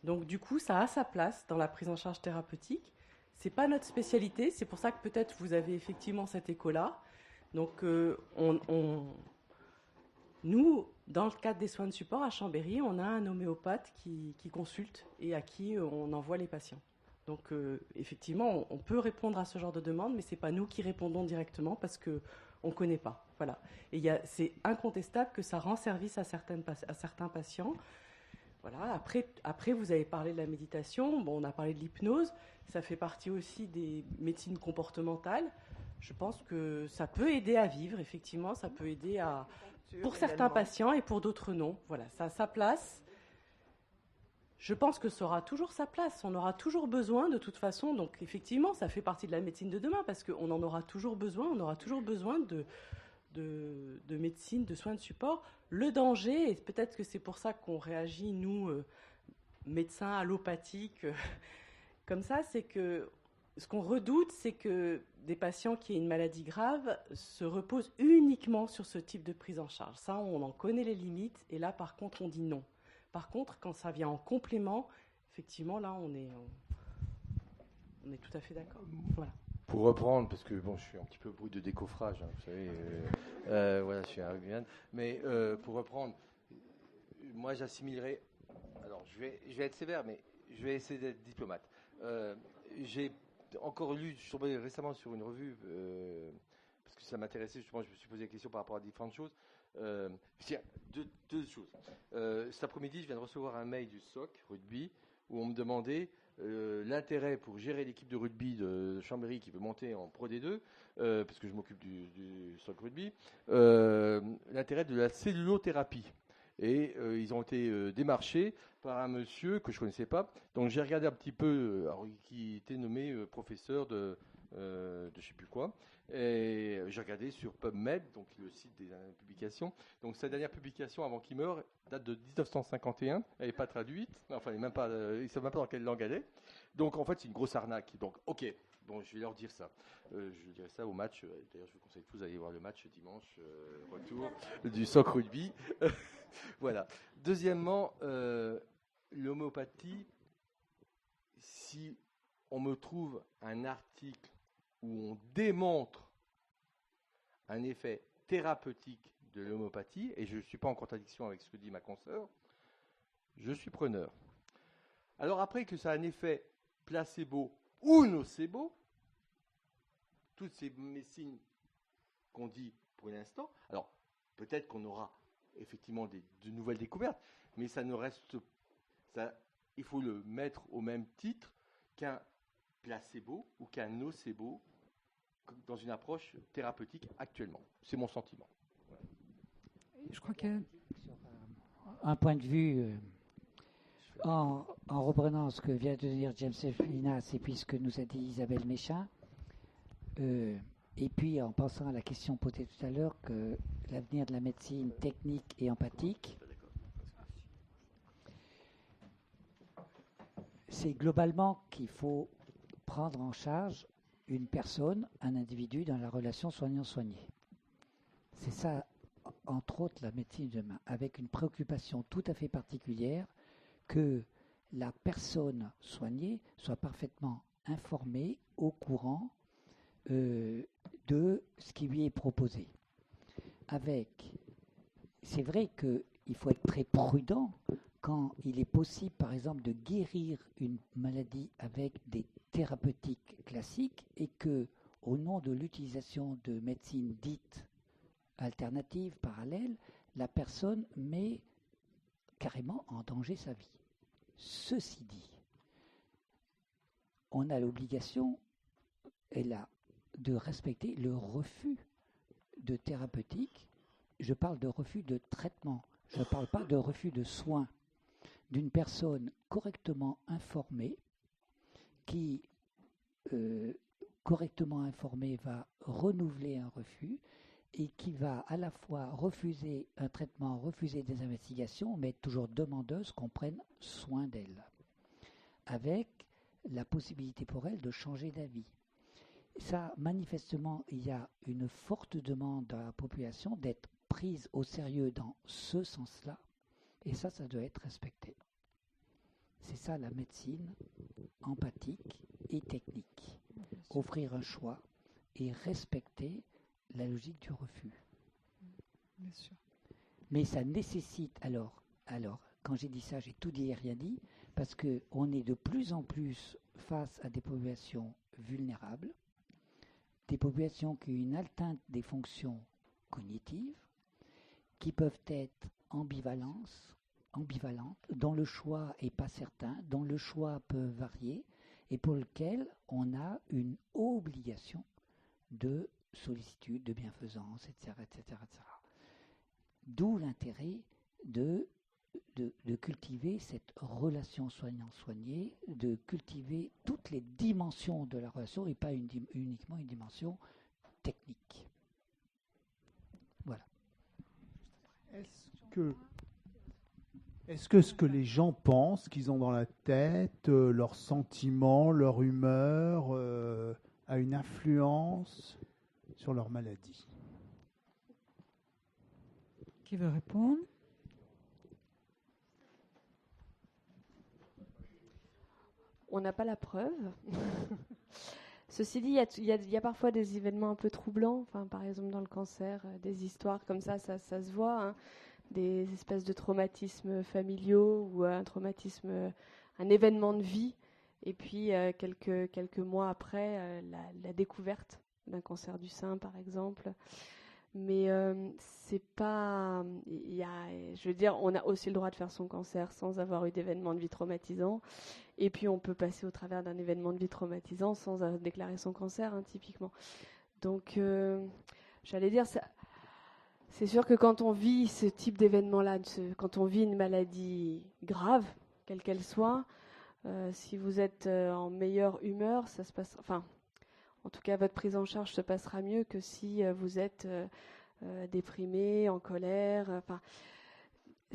Donc du coup, ça a sa place dans la prise en charge thérapeutique. C'est pas notre spécialité, c'est pour ça que peut-être vous avez effectivement cet écho-là. Donc nous, dans le cadre des soins de support à Chambéry, on a un homéopathe qui consulte et à qui on envoie les patients. Donc effectivement, on peut répondre à ce genre de demande, mais c'est pas nous qui répondons directement parce que on connaît pas. Voilà. Et c'est incontestable que ça rend service à certains patients. Voilà. Après, vous avez parlé de la méditation. Bon, on a parlé de l'hypnose. Ça fait partie aussi des médecines comportementales. Je pense que ça peut aider à vivre. Effectivement, ça peut aider pour certains patients et pour d'autres non. Voilà, ça a sa place. Je pense que ça aura toujours sa place. On aura toujours besoin de toute façon. Donc effectivement, ça fait partie de la médecine de demain parce qu'on en aura toujours besoin. On aura toujours besoin de médecine, de soins de support. Le danger, et peut-être que c'est pour ça qu'on réagit, nous, médecins allopathiques, comme ça, c'est que ce qu'on redoute, c'est que des patients qui aient une maladie grave se reposent uniquement sur ce type de prise en charge. Ça, on en connaît les limites. Et là, par contre, on dit non. Par contre, quand ça vient en complément, effectivement, là, on est tout à fait d'accord. Voilà. Pour reprendre, parce que bon, je suis un petit peu bruit de décoffrage, hein, vous savez, voilà, je suis un Guyane, mais pour reprendre, moi j'assimilerais, alors je vais être sévère, mais je vais essayer d'être diplomate. J'ai encore lu, je suis tombé récemment sur une revue, parce que ça m'intéressait, justement, je me suis posé des questions par rapport à différentes choses. Tiens, deux choses. Cet après-midi, je viens de recevoir un mail du SOC rugby où on me demandait l'intérêt pour gérer l'équipe de rugby de Chambéry qui veut monter en Pro D2, parce que je m'occupe du SOC rugby, l'intérêt de la cellulothérapie. Et ils ont été démarchés par un monsieur que je ne connaissais pas. Donc j'ai regardé un petit peu, qui était nommé professeur de je ne sais plus quoi. Et j'ai regardé sur PubMed, donc le site des publications. Donc sa dernière publication avant qu'il meure date de 1951. Elle n'est pas traduite. Enfin, ils ne savent même pas dans quelle langue elle est. Donc en fait, c'est une grosse arnaque. Donc ok. Bon, je vais leur dire ça. Je dirai ça au match. D'ailleurs, je vous conseille tous d'aller voir le match dimanche, retour du SOC rugby. Voilà. Deuxièmement, l'homéopathie, si on me trouve un article où on démontre un effet thérapeutique de l'homéopathie, et je ne suis pas en contradiction avec ce que dit ma consoeur, je suis preneur. Alors après que ça a un effet placebo ou nocebo, toutes ces médecines qu'on dit pour l'instant, alors peut-être qu'on aura effectivement de nouvelles découvertes, mais ça ne reste, il faut le mettre au même titre qu'un placebo ou qu'un nocebo dans une approche thérapeutique actuellement. C'est mon sentiment. Voilà. Je crois que un point de vue en reprenant ce que vient de dire James Finas et puis ce que nous a dit Isabelle Méchin, et puis en pensant à la question posée tout à l'heure que l'avenir de la médecine technique et empathique, c'est globalement qu'il faut prendre en charge une personne, un individu dans la relation soignant-soigné. C'est ça, entre autres, la médecine de demain, avec une préoccupation tout à fait particulière que la personne soignée soit parfaitement informée, au courant de ce qui lui est proposé. C'est vrai qu'il faut être très prudent quand il est possible, par exemple, de guérir une maladie avec des thérapeutiques classiques et que, au nom de l'utilisation de médecine dite alternative, parallèle, la personne met carrément en danger sa vie. Ceci dit, on a l'obligation, de respecter le refus de thérapeutique. Je parle de refus de traitement, je ne parle pas de refus de soins d'une personne correctement informée qui, correctement informée, va renouveler un refus et qui va à la fois refuser un traitement, refuser des investigations, mais être toujours demandeuse qu'on prenne soin d'elle, avec la possibilité pour elle de changer d'avis. Ça, manifestement, il y a une forte demande dans la population d'être prise au sérieux dans ce sens-là, et ça doit être respecté. C'est ça la médecine empathique et technique. Offrir un choix et respecter la logique du refus. Bien sûr. Mais ça nécessite, alors, quand j'ai dit ça, j'ai tout dit et rien dit, parce qu'on est de plus en plus face à des populations vulnérables, des populations qui ont une atteinte des fonctions cognitives, qui peuvent être ambivalentes, dont le choix n'est pas certain, dont le choix peut varier, et pour lequel on a une obligation de sollicitude, de bienfaisance, etc., etc., etc. D'où l'intérêt de cultiver cette relation soignant-soigné, de cultiver toutes les dimensions de la relation et pas uniquement une dimension technique. Voilà. Est-ce que ce que les gens pensent, qu'ils ont dans la tête, leurs sentiments, leur humeur, a une influence sur leur maladie? Qui veut répondre? on n'a pas la preuve. Ceci dit, il y a parfois des événements un peu troublants. Enfin, par exemple, dans le cancer, des histoires comme ça se voit. Hein, des espèces de traumatismes familiaux ou un événement de vie. Et puis, quelques mois après, la découverte d'un cancer du sein, par exemple. Mais c'est pas. Je veux dire, on a aussi le droit de faire son cancer sans avoir eu d'événement de vie traumatisant. Et puis, on peut passer au travers d'un événement de vie traumatisant sans déclarer son cancer, hein, typiquement. Donc, j'allais dire, c'est sûr que quand on vit ce type d'événement-là, quand on vit une maladie grave, quelle qu'elle soit, si vous êtes en meilleure humeur, ça se passe. Enfin, en tout cas, votre prise en charge se passera mieux que si vous êtes déprimé, en colère.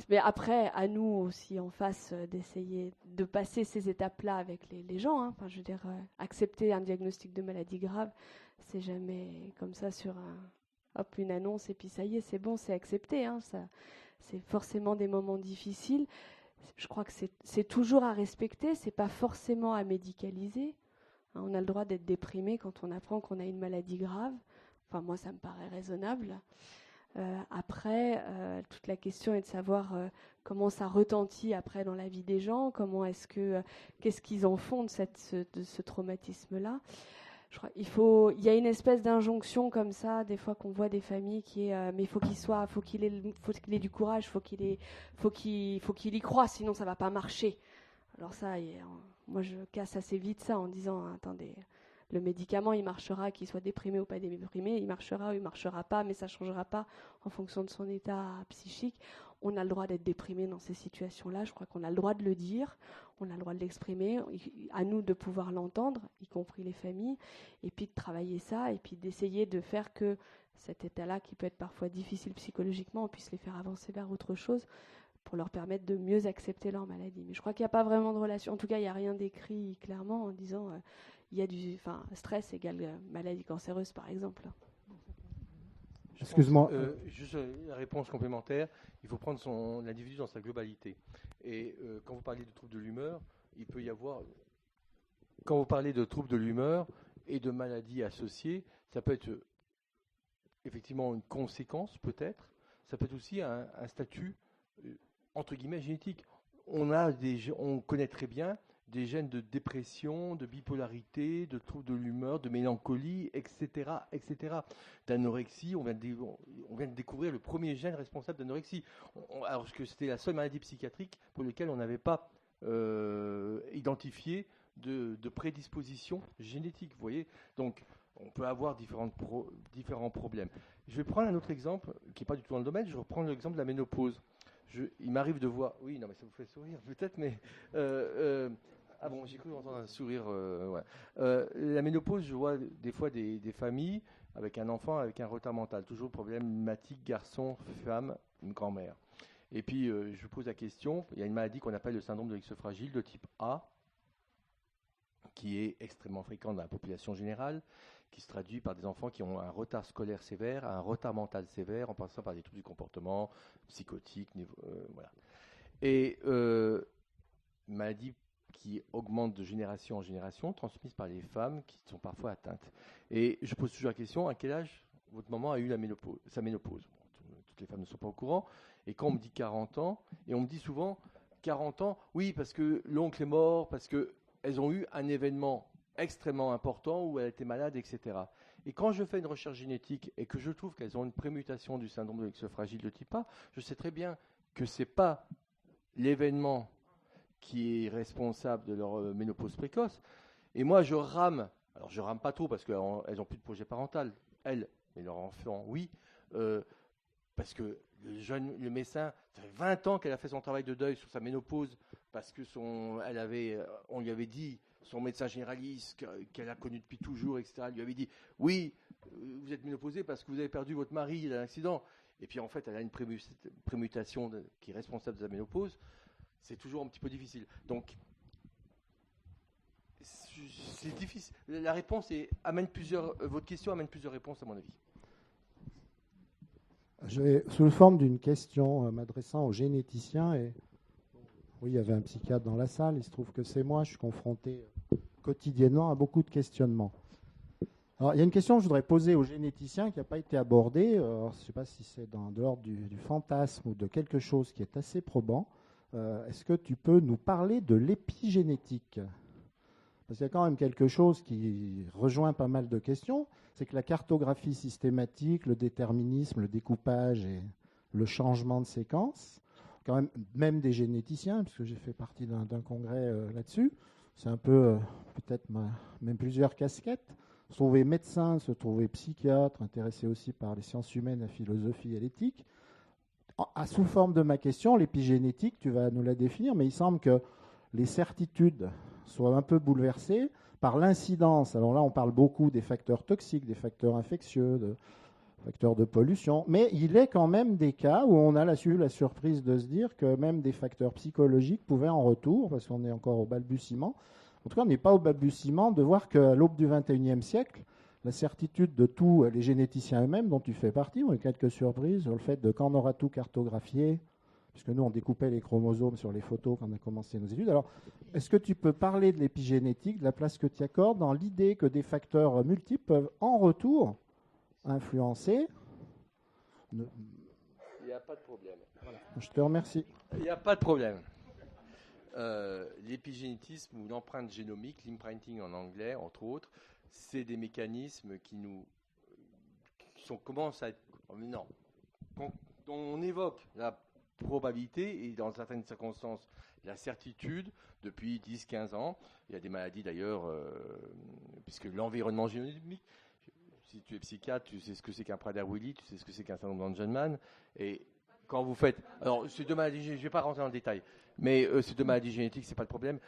Mais après, à nous aussi en face d'essayer de passer ces étapes-là avec les gens. Hein. Enfin, je veux dire, accepter un diagnostic de maladie grave, c'est jamais comme ça sur une annonce et puis ça y est, c'est bon, c'est accepté. Hein. C'est forcément des moments difficiles. Je crois que c'est toujours à respecter, c'est pas forcément à médicaliser. Hein, on a le droit d'être déprimé quand on apprend qu'on a une maladie grave. Enfin, moi, ça me paraît raisonnable. Après, toute la question est de savoir comment ça retentit après dans la vie des gens, qu'est-ce qu'ils en font de ce traumatisme-là. Je crois il y a une espèce d'injonction comme ça, des fois qu'on voit des familles qui est, mais faut qu'il ait du courage, faut qu'il y croie, sinon ça va pas marcher. Alors ça, moi je casse assez vite ça en disant, attendez. Le médicament, il marchera, qu'il soit déprimé ou pas déprimé, il marchera ou il marchera pas, mais ça ne changera pas en fonction de son état psychique. On a le droit d'être déprimé dans ces situations-là, je crois qu'on a le droit de le dire, on a le droit de l'exprimer, à nous de pouvoir l'entendre, y compris les familles, et puis de travailler ça, et puis d'essayer de faire que cet état-là, qui peut être parfois difficile psychologiquement, on puisse les faire avancer vers autre chose, pour leur permettre de mieux accepter leur maladie. Mais je crois qu'il n'y a pas vraiment de relation, en tout cas il n'y a rien d'écrit clairement en disant... il y a stress égale maladie cancéreuse, par exemple. Excuse-moi. Juste la réponse complémentaire, il faut prendre l'individu dans sa globalité. Et quand vous parlez de troubles de l'humeur, il peut y avoir... Quand vous parlez de troubles de l'humeur et de maladies associées, ça peut être effectivement une conséquence, peut-être. Ça peut être aussi un statut, entre guillemets, génétique. On connaît très bien des gènes de dépression, de bipolarité, de troubles de l'humeur, de mélancolie, etc., etc. D'anorexie, on vient de découvrir le premier gène responsable d'anorexie, alors que c'était la seule maladie psychiatrique pour laquelle on n'avait pas identifié de prédisposition génétique. Vous voyez, donc on peut avoir différents problèmes. Je vais prendre un autre exemple qui n'est pas du tout dans le domaine. Je vais reprendre l'exemple de la ménopause. Il m'arrive de voir... Oui, non, mais ça vous fait sourire peut-être, mais... Ah bon, j'ai cru entendre un sourire. Ouais. La ménopause, je vois des fois des familles avec un enfant avec un retard mental. Toujours problématique, garçon, femme, une grand-mère. Et puis, je vous pose la question, il y a une maladie qu'on appelle le syndrome de X fragile de type A, qui est extrêmement fréquent dans la population générale, qui se traduit par des enfants qui ont un retard scolaire sévère, un retard mental sévère, en passant par des troubles du comportement, psychotiques, voilà. Et une maladie qui augmente de génération en génération, transmise par les femmes qui sont parfois atteintes. Et je pose toujours la question, à quel âge votre maman a eu sa ménopause? Bon, toutes les femmes ne sont pas au courant. Et quand on me dit 40 ans, et on me dit souvent 40 ans, oui, parce que l'oncle est mort, parce qu'elles ont eu un événement extrêmement important où elle était malade, etc. Et quand je fais une recherche génétique et que je trouve qu'elles ont une prémutation du syndrome de X fragile de type A, je sais très bien que ce n'est pas l'événement qui est responsable de leur ménopause précoce. Et moi, je rame. Alors, je rame pas trop parce qu'elles n'ont plus de projet parental, elles, mais leur enfant, oui. Parce que le médecin, ça fait 20 ans qu'elle a fait son travail de deuil sur sa ménopause parce que on lui avait dit, son médecin généraliste, qu'elle a connu depuis toujours, etc., lui avait dit, oui, vous êtes ménopausée parce que vous avez perdu votre mari, il a un accident. Et puis, en fait, elle a une prémutation qui est responsable de sa ménopause. C'est toujours un petit peu difficile. Donc, c'est difficile. La réponse votre question amène plusieurs réponses, à mon avis. Je vais, sous la forme d'une question m'adressant aux généticiens et Oui, il y avait un psychiatre dans la salle. Il se trouve que c'est moi. Je suis confronté quotidiennement à beaucoup de questionnements. Alors, il y a une question que je voudrais poser aux généticiens qui n'a pas été abordée. Alors, je ne sais pas si c'est de l'ordre du fantasme ou de quelque chose qui est assez probant. Est-ce que tu peux nous parler de l'épigénétique ? Parce qu'il y a quand même quelque chose qui rejoint pas mal de questions. C'est que la cartographie systématique, le déterminisme, le découpage et le changement de séquence, quand même des généticiens, puisque j'ai fait partie d'un congrès là-dessus, c'est un peu peut-être même plusieurs casquettes. Se trouver médecin, se trouver psychiatre, intéressé aussi par les sciences humaines, la philosophie et l'éthique. Sous forme de ma question, l'épigénétique, tu vas nous la définir, mais il semble que les certitudes soient un peu bouleversées par l'incidence. Alors là, on parle beaucoup des facteurs toxiques, des facteurs infectieux, des facteurs de pollution, mais il est quand même des cas où on a la surprise de se dire que même des facteurs psychologiques pouvaient en retour, parce qu'on est encore au balbutiement. En tout cas, on n'est pas au balbutiement de voir qu'à l'aube du XXIe siècle, la certitude de tous les généticiens eux-mêmes, dont tu fais partie, ont eu quelques surprises sur le fait de quand on aura tout cartographié, puisque nous, on découpait les chromosomes sur les photos quand on a commencé nos études. Alors, est-ce que tu peux parler de l'épigénétique, de la place que tu accordes dans l'idée que des facteurs multiples peuvent en retour influencer Il n'y a pas de problème. Voilà. Je te remercie. Il n'y a pas de problème. L'épigénétisme ou l'empreinte génomique, l'imprinting en anglais, entre autres, c'est des mécanismes qui commencent à être... Non. Quand on évoque la probabilité et dans certaines circonstances la certitude depuis 10-15 ans, il y a des maladies d'ailleurs, puisque l'environnement génomique, si tu es psychiatre, tu sais ce que c'est qu'un Prader-Willi, tu sais ce que c'est qu'un syndrome d'Angelman, et quand vous faites... Alors, ces deux maladies, je ne vais pas rentrer dans le détail, mais ces deux maladies génétiques, ce n'est pas le problème.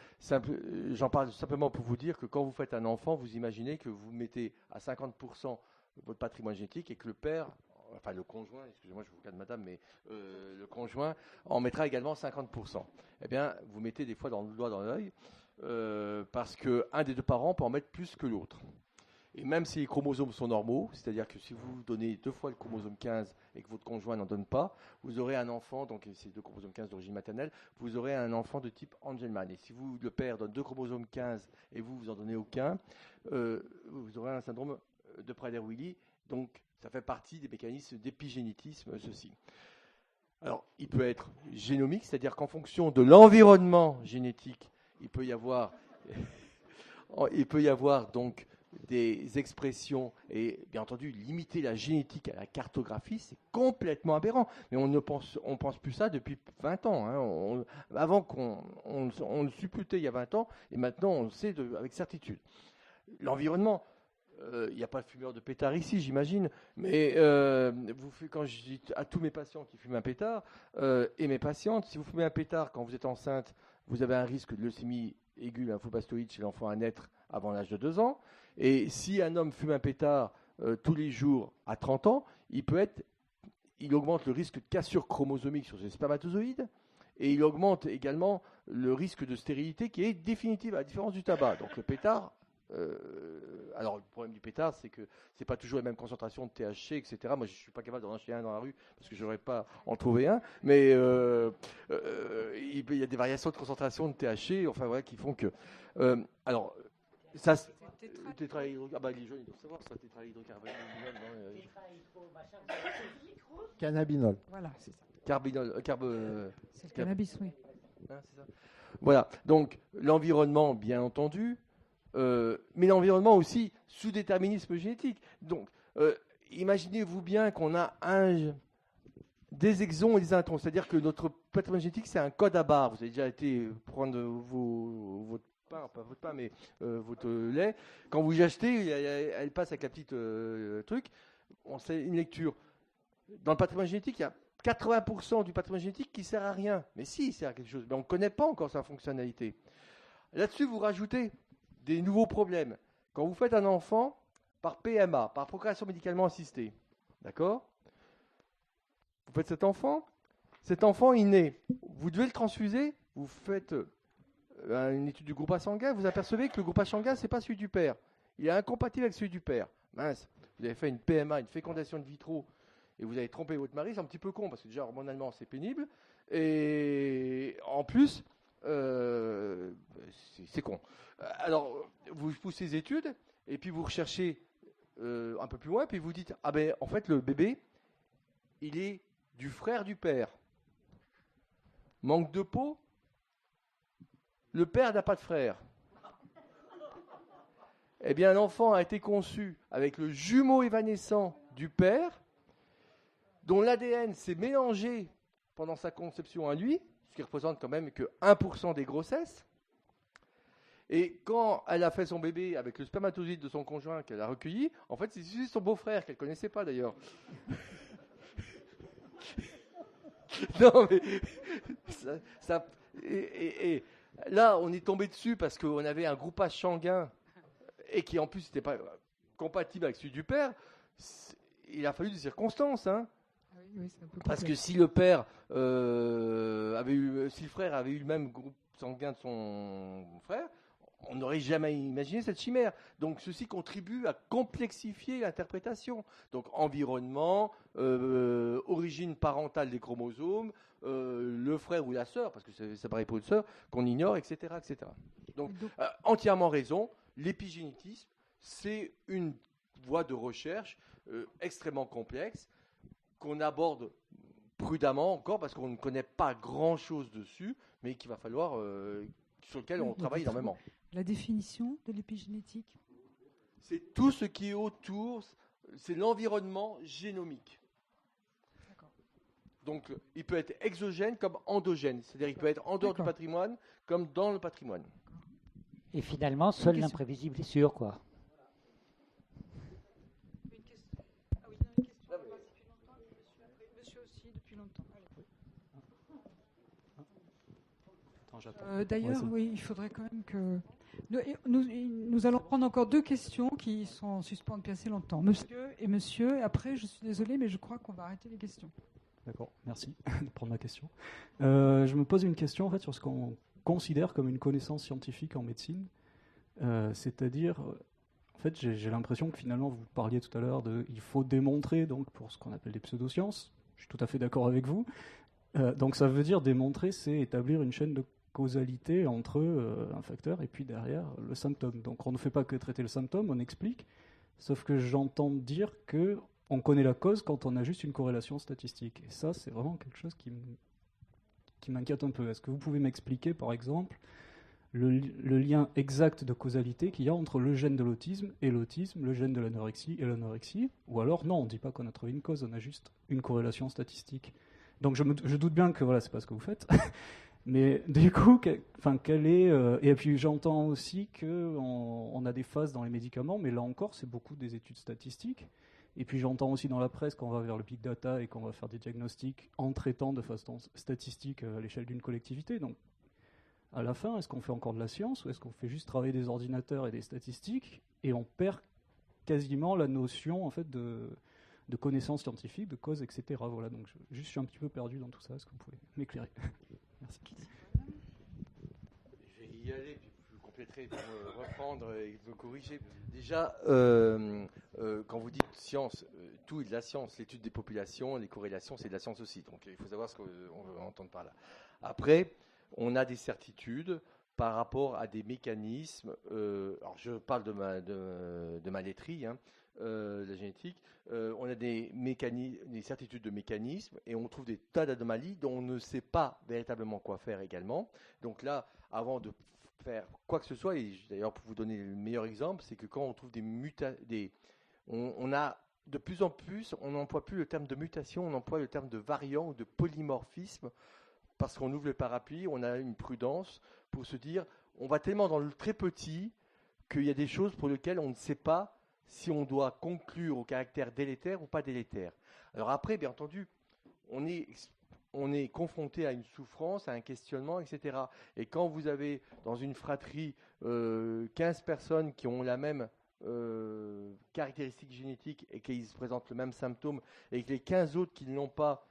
J'en parle simplement pour vous dire que quand vous faites un enfant, vous imaginez que vous mettez à 50% votre patrimoine génétique et que le père, enfin le conjoint, excusez-moi, je vous regarde madame, mais le conjoint en mettra également 50%. Eh bien, vous mettez des fois dans le doigt dans l'œil, parce qu'un des deux parents peut en mettre plus que l'autre. Et même si les chromosomes sont normaux, c'est-à-dire que si vous donnez 2 fois le chromosome 15 et que votre conjoint n'en donne pas, vous aurez un enfant, donc c'est 2 chromosomes 15 d'origine maternelle, vous aurez un enfant de type Angelman. Et si le père donne 2 chromosomes 15 et vous en donnez aucun, vous aurez un syndrome de Prader-Willi. Donc ça fait partie des mécanismes d'épigénétisme, ceci. Alors il peut être génomique, c'est-à-dire qu'en fonction de l'environnement génétique, il peut y avoir donc des expressions, et bien entendu limiter la génétique à la cartographie, c'est complètement aberrant. Mais on pense plus ça depuis 20 ans. Hein. Avant on le supputait il y a 20 ans, et maintenant on le sait avec certitude. L'environnement, il n'y a pas de fumeur de pétard ici, j'imagine, mais quand je dis à tous mes patients qui fument un pétard, et mes patientes, si vous fumez un pétard quand vous êtes enceinte, vous avez un risque de leucémie aiguë lymphobastoïde chez l'enfant à naître avant l'âge de 2 ans. Et si un homme fume un pétard tous les jours à 30 ans, il augmente le risque de cassure chromosomique sur ses spermatozoïdes, et il augmente également le risque de stérilité qui est définitive à la différence du tabac. Donc le pétard, alors le problème du pétard, c'est que c'est pas toujours la même concentration de THC, etc. Moi, je suis pas capable d'en acheter un dans la rue parce que je n'aurais pas en trouvé un. Mais il y a des variations de concentration de THC, enfin voilà, qui font que. Alors, ça. Tétrahydrocannabinol. Ah bah les jeunes ils doivent savoir ça, tétrahydrocannabinol. Cannabinol. Voilà, c'est ça. C'est le cannabis, oui. Hein, c'est ça. Voilà. Donc l'environnement, bien entendu. Mais l'environnement aussi sous déterminisme génétique. Donc, imaginez-vous bien qu'on a des exons et des introns. C'est-à-dire que notre patrimoine génétique, c'est un code à barres. Vous avez déjà été prendre votre pain, pas votre pain, mais votre lait. Quand vous achetez, elle passe avec la petite truc. On sait une lecture. Dans le patrimoine génétique, il y a 80% du patrimoine génétique qui ne sert à rien. Mais si, il sert à quelque chose. Mais on ne connaît pas encore sa fonctionnalité. Là-dessus, vous rajoutez des nouveaux problèmes. Quand vous faites un enfant par PMA, par procréation médicalement assistée, d'accord ? Vous faites cet enfant il naît. Vous devez le transfuser, vous faites une étude du groupe A sanguin, vous apercevez que le groupe A sanguin, ce n'est pas celui du père. Il est incompatible avec celui du père. Mince, vous avez fait une PMA, une fécondation in vitro, et vous avez trompé votre mari, c'est un petit peu con, parce que déjà, hormonalement, c'est pénible. Et en plus, c'est con. Alors, vous poussez les études, et puis vous recherchez un peu plus loin, puis vous dites, ah ben, en fait, le bébé, il est du frère du père. Manque de peau, le père n'a pas de frère. Eh bien, l'enfant a été conçu avec le jumeau évanescent du père, dont l'ADN s'est mélangé pendant sa conception à lui, ce qui représente quand même que 1% des grossesses. Et quand elle a fait son bébé avec le spermatozoïde de son conjoint qu'elle a recueilli, en fait, c'est son beau-frère qu'elle ne connaissait pas d'ailleurs. Non, mais et là, on est tombé dessus parce qu'on avait un groupage sanguin et qui en plus n'était pas compatible avec celui du père. Il a fallu des circonstances, hein. Oui, c'est un peu Parce que complexe. si le père si le frère avait eu le même groupe sanguin de son frère, on n'aurait jamais imaginé cette chimère. Donc ceci contribue à complexifier l'interprétation. Donc environnement, origine parentale des chromosomes, le frère ou la sœur, parce que c'est pareil pour une sœur, qu'on ignore, etc., etc. Donc entièrement raison, l'épigénétisme, c'est une voie de recherche extrêmement complexe, qu'on aborde prudemment encore parce qu'on ne connaît pas grand-chose dessus, mais qu'il va falloir, sur lequel on travaille énormément. La définition de l'épigénétique? C'est tout ce qui est autour, c'est l'environnement génomique. Donc, il peut être exogène comme endogène, c'est-à-dire il peut être en dehors du patrimoine comme dans le patrimoine. Et finalement, seul l'imprévisible est sûr, quoi. Monsieur aussi, depuis longtemps. Attends, D'ailleurs, oui, il faudrait quand même que... Nous allons prendre encore 2 questions qui sont en suspens depuis assez longtemps. Monsieur, et après, je suis désolée, mais je crois qu'on va arrêter les questions. D'accord, merci de prendre ma question. Je me pose une question en fait, sur ce qu'on considère comme une connaissance scientifique en médecine. C'est-à-dire, en fait, j'ai l'impression que finalement, vous parliez tout à l'heure il faut démontrer donc, pour ce qu'on appelle des pseudosciences. Je suis tout à fait d'accord avec vous. Donc ça veut dire démontrer, c'est établir une chaîne de causalité entre un facteur et puis derrière le symptôme. Donc on ne fait pas que traiter le symptôme, on explique. Sauf que j'entends dire que on connaît la cause quand on a juste une corrélation statistique. Et ça, c'est vraiment quelque chose qui m'inquiète un peu. Est-ce que vous pouvez m'expliquer, par exemple, le lien exact de causalité qu'il y a entre le gène de l'autisme et l'autisme, le gène de l'anorexie et l'anorexie? Ou alors, non, on ne dit pas qu'on a trouvé une cause, on a juste une corrélation statistique. Donc je doute bien que voilà, c'est pas ce que vous faites. Mais du coup, quelle est... et puis j'entends aussi qu'on a des phases dans les médicaments, mais là encore, c'est beaucoup des études statistiques. Et puis j'entends aussi dans la presse qu'on va vers le big data et qu'on va faire des diagnostics en traitant de façon statistique à l'échelle d'une collectivité. Donc, à la fin, est-ce qu'on fait encore de la science ou est-ce qu'on fait juste travailler des ordinateurs et des statistiques et on perd quasiment la notion en fait de connaissances scientifiques, de causes, etc. Voilà, donc je suis un petit peu perdu dans tout ça. Est-ce que vous pouvez m'éclairer? Merci. Je vais y aller, puis vous compléterez pour me reprendre et me corriger. Déjà, quand vous dites science, tout est de la science. L'étude des populations, les corrélations, c'est de la science aussi. Donc il faut savoir ce qu'on veut entendre par là. Après, on a des certitudes par rapport à des mécanismes. Alors je parle de ma laiterie, de la génétique. On a des certitudes de mécanismes et on trouve des tas d'anomalies dont on ne sait pas véritablement quoi faire également. Donc là, avant de faire quoi que ce soit, et d'ailleurs pour vous donner le meilleur exemple, c'est que quand on trouve on a de plus en plus, on n'emploie plus le terme de mutation, on emploie le terme de variant ou de polymorphisme, parce qu'on ouvre le parapluie, on a une prudence pour se dire, on va tellement dans le très petit qu'il y a des choses pour lesquelles on ne sait pas si on doit conclure au caractère délétère ou pas délétère. Alors après, bien entendu, on est confronté à une souffrance, à un questionnement, etc. Et quand vous avez dans une fratrie 15 personnes qui ont la même caractéristique génétique et qui présentent le même symptôme, et que les 15 autres qui n'ont pas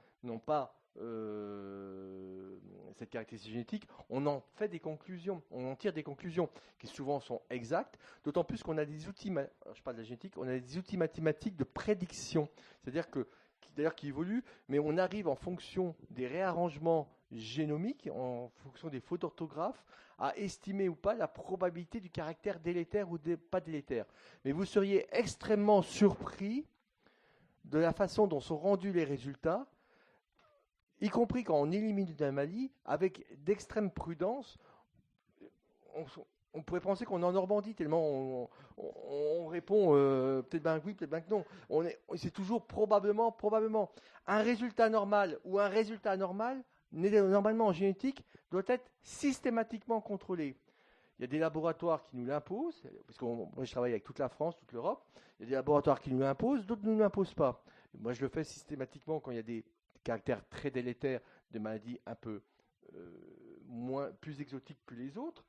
cette caractéristique génétique, on en fait des conclusions, on en tire des conclusions qui souvent sont exactes, d'autant plus qu'on a des outils, je parle de la génétique, on a des outils mathématiques de prédiction, c'est-à-dire qui évoluent, mais on arrive en fonction des réarrangements génomique, en fonction des fautes d'orthographe, à estimer ou pas la probabilité du caractère délétère ou pas délétère. Mais vous seriez extrêmement surpris de la façon dont sont rendus les résultats, y compris quand on élimine une anomalie, avec d'extrême prudence. On pourrait penser qu'on est en Normandie, tellement on répond peut-être bien que oui, peut-être bien que non. C'est toujours probablement. Un résultat normal ou un résultat anormal, normalement en génétique, doit être systématiquement contrôlé. Il y a des laboratoires qui nous l'imposent, parce que moi je travaille avec toute la France, toute l'Europe. Il y a des laboratoires qui nous l'imposent, d'autres ne nous l'imposent pas. Moi je le fais systématiquement quand il y a des caractères très délétères de maladies un peu plus exotiques que les autres.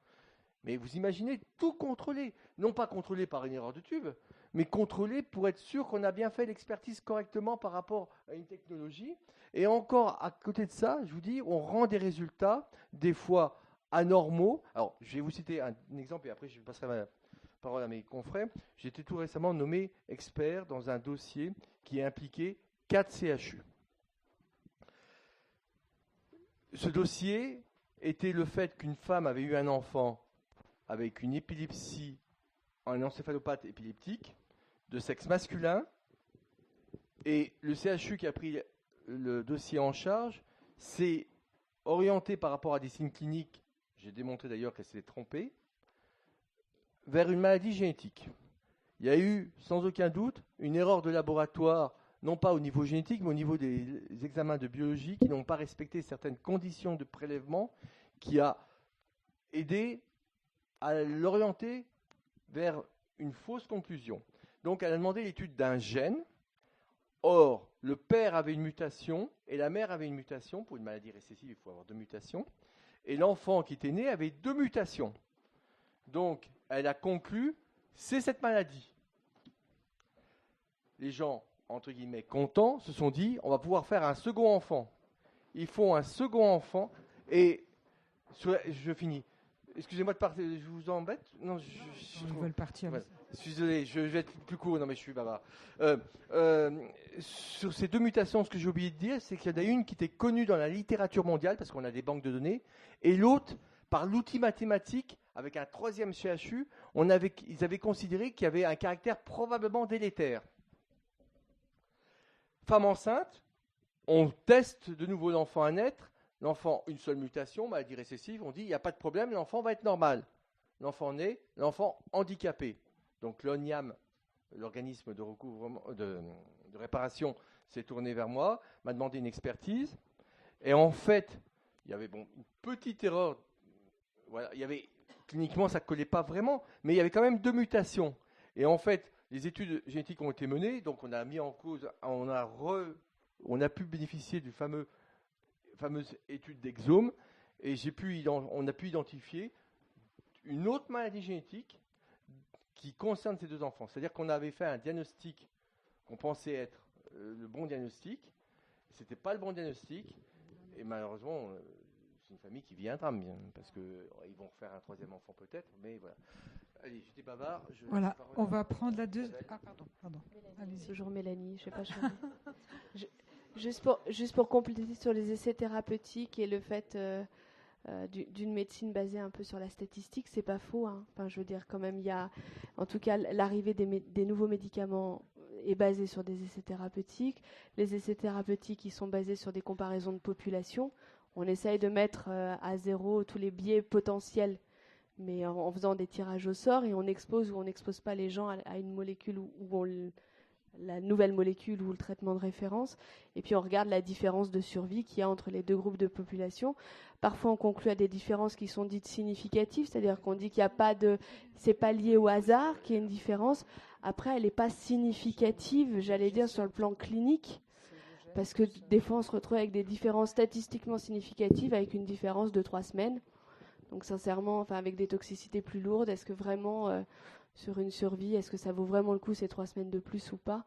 Mais vous imaginez tout contrôler, non pas contrôler par une erreur de tube, mais contrôler pour être sûr qu'on a bien fait l'expertise correctement par rapport à une technologie. Et encore, à côté de ça, je vous dis, on rend des résultats, des fois anormaux. Alors, je vais vous citer un exemple et après je passerai la parole à mes confrères. J'ai été tout récemment nommé expert dans un dossier qui impliquait 4 CHU. Ce dossier était le fait qu'une femme avait eu un enfant avec une épilepsie, un encéphalopathe épileptique, de sexe masculin, et le CHU qui a pris le dossier en charge s'est orienté par rapport à des signes cliniques, j'ai démontré d'ailleurs qu'elle s'était trompée, vers une maladie génétique. Il y a eu, sans aucun doute, une erreur de laboratoire, non pas au niveau génétique, mais au niveau des examens de biologie, qui n'ont pas respecté certaines conditions de prélèvement, qui a aidé à l'orienter vers une fausse conclusion. Donc elle a demandé l'étude d'un gène. Or, le père avait une mutation et la mère avait une mutation. Pour une maladie récessive, il faut avoir 2 mutations. Et l'enfant qui était né avait 2 mutations. Donc, elle a conclu, c'est cette maladie. Les gens, entre guillemets, contents, se sont dit, on va pouvoir faire un second enfant. Ils font un second enfant et, je finis. Excusez-moi de partir, je vous embête. Non, Ils veulent partir. Ouais. Je suis désolé, je vais être plus court. Non, mais je suis bavard. Sur ces 2 mutations, ce que j'ai oublié de dire, c'est qu'il y en a une qui était connue dans la littérature mondiale, parce qu'on a des banques de données, et l'autre, par l'outil mathématique, avec un 3e CHU, ils avaient considéré qu'il y avait un caractère probablement délétère. Femme enceinte, on teste de nouveau l'enfant à naître. L'enfant, une seule mutation, maladie récessive, on dit il n'y a pas de problème, l'enfant va être normal. L'enfant naît, l'enfant handicapé. Donc l'ONIAM, l'organisme de recouvrement, de réparation, s'est tourné vers moi, m'a demandé une expertise. Et en fait, il y avait une petite erreur. Voilà, cliniquement, ça ne collait pas vraiment, mais il y avait quand même 2 mutations. Et en fait, les études génétiques ont été menées, donc on a mis en cause, on a pu bénéficier du fameuse étude d'exome, et on a pu identifier une autre maladie génétique qui concerne ces 2 enfants. C'est-à-dire qu'on avait fait un diagnostic qu'on pensait être le bon diagnostic, ce n'était pas le bon diagnostic, et malheureusement, c'est une famille qui vit un drame, parce qu'ils vont refaire un 3e enfant peut-être, mais voilà. Allez, j'étais bavard. Voilà, on va prendre la 2. Ah, pardon. Allez-y. Toujours Mélanie, je ne sais pas changer. Juste pour compléter sur les essais thérapeutiques et le fait d'une médecine basée un peu sur la statistique, c'est pas faux. Hein. Enfin, je veux dire, quand même, il y a, en tout cas, l'arrivée des nouveaux médicaments est basée sur des essais thérapeutiques. Les essais thérapeutiques, ils sont basés sur des comparaisons de population. On essaye de mettre à zéro tous les biais potentiels, mais en faisant des tirages au sort, et on expose ou on n'expose pas les gens à une molécule la nouvelle molécule ou le traitement de référence, et puis on regarde la différence de survie qu'il y a entre les 2 groupes de population. Parfois on conclut à des différences qui sont dites significatives, c'est-à-dire qu'on dit qu'il n'y a pas c'est pas lié au hasard, qu'il y a une différence. Après, elle n'est pas significative, j'allais dire, sur le plan clinique, parce que des fois on se retrouve avec des différences statistiquement significatives avec une différence de 3 semaines. Donc sincèrement, avec des toxicités plus lourdes, est-ce que vraiment sur une survie, est-ce que ça vaut vraiment le coup ces 3 semaines de plus ou pas?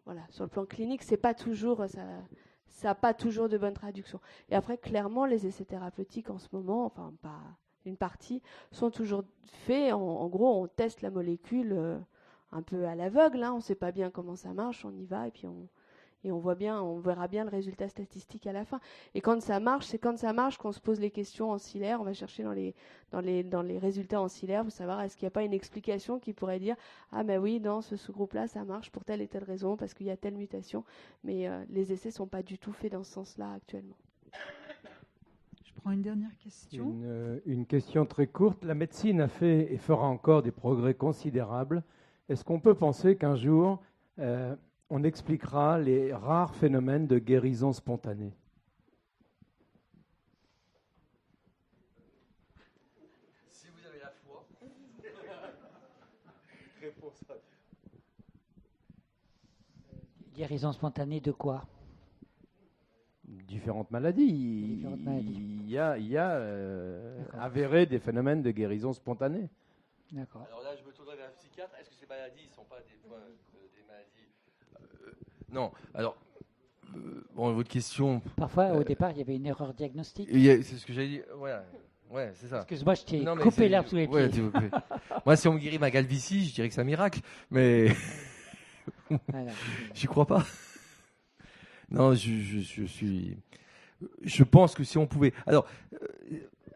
Voilà, sur le plan clinique, c'est pas toujours ça n'a pas toujours de bonnes traductions. Et après, clairement, les essais thérapeutiques en ce moment, pas une partie, sont toujours faits. En gros, on teste la molécule un peu à l'aveugle. Hein, on ne sait pas bien comment ça marche, on y va et puis Et on verra bien le résultat statistique à la fin. Et quand ça marche, c'est quand ça marche qu'on se pose les questions ancillaires. On va chercher dans les résultats ancillaires pour savoir est-ce qu'il n'y a pas une explication qui pourrait dire ah ben oui, dans ce sous-groupe-là, ça marche pour telle et telle raison, parce qu'il y a telle mutation. Mais les essais ne sont pas du tout faits dans ce sens-là actuellement. Je prends une dernière question. Une question très courte. La médecine a fait et fera encore des progrès considérables. Est-ce qu'on peut penser qu'un jour, on expliquera les rares phénomènes de guérison spontanée? Si vous avez la foi. Réponse à... Guérison spontanée de quoi? Différentes maladies. Il y a avéré des phénomènes de guérison spontanée. D'accord. Alors là, je me tournerai vers le psychiatre. Est-ce que ces maladies ne sont pas des maladies non. Alors, bon, votre question. Parfois, au départ, il y avait une erreur diagnostique. C'est ce que j'ai dit. Voilà. Ouais, c'est ça. Excuse-moi, je t'ai coupé l'herbe sous les pieds. Ouais, s'il vous plaît. Moi, si on me guérit ma calvitie, je dirais que c'est un miracle. Mais Voilà. j'y crois pas. Non, je pense que si on pouvait. Alors,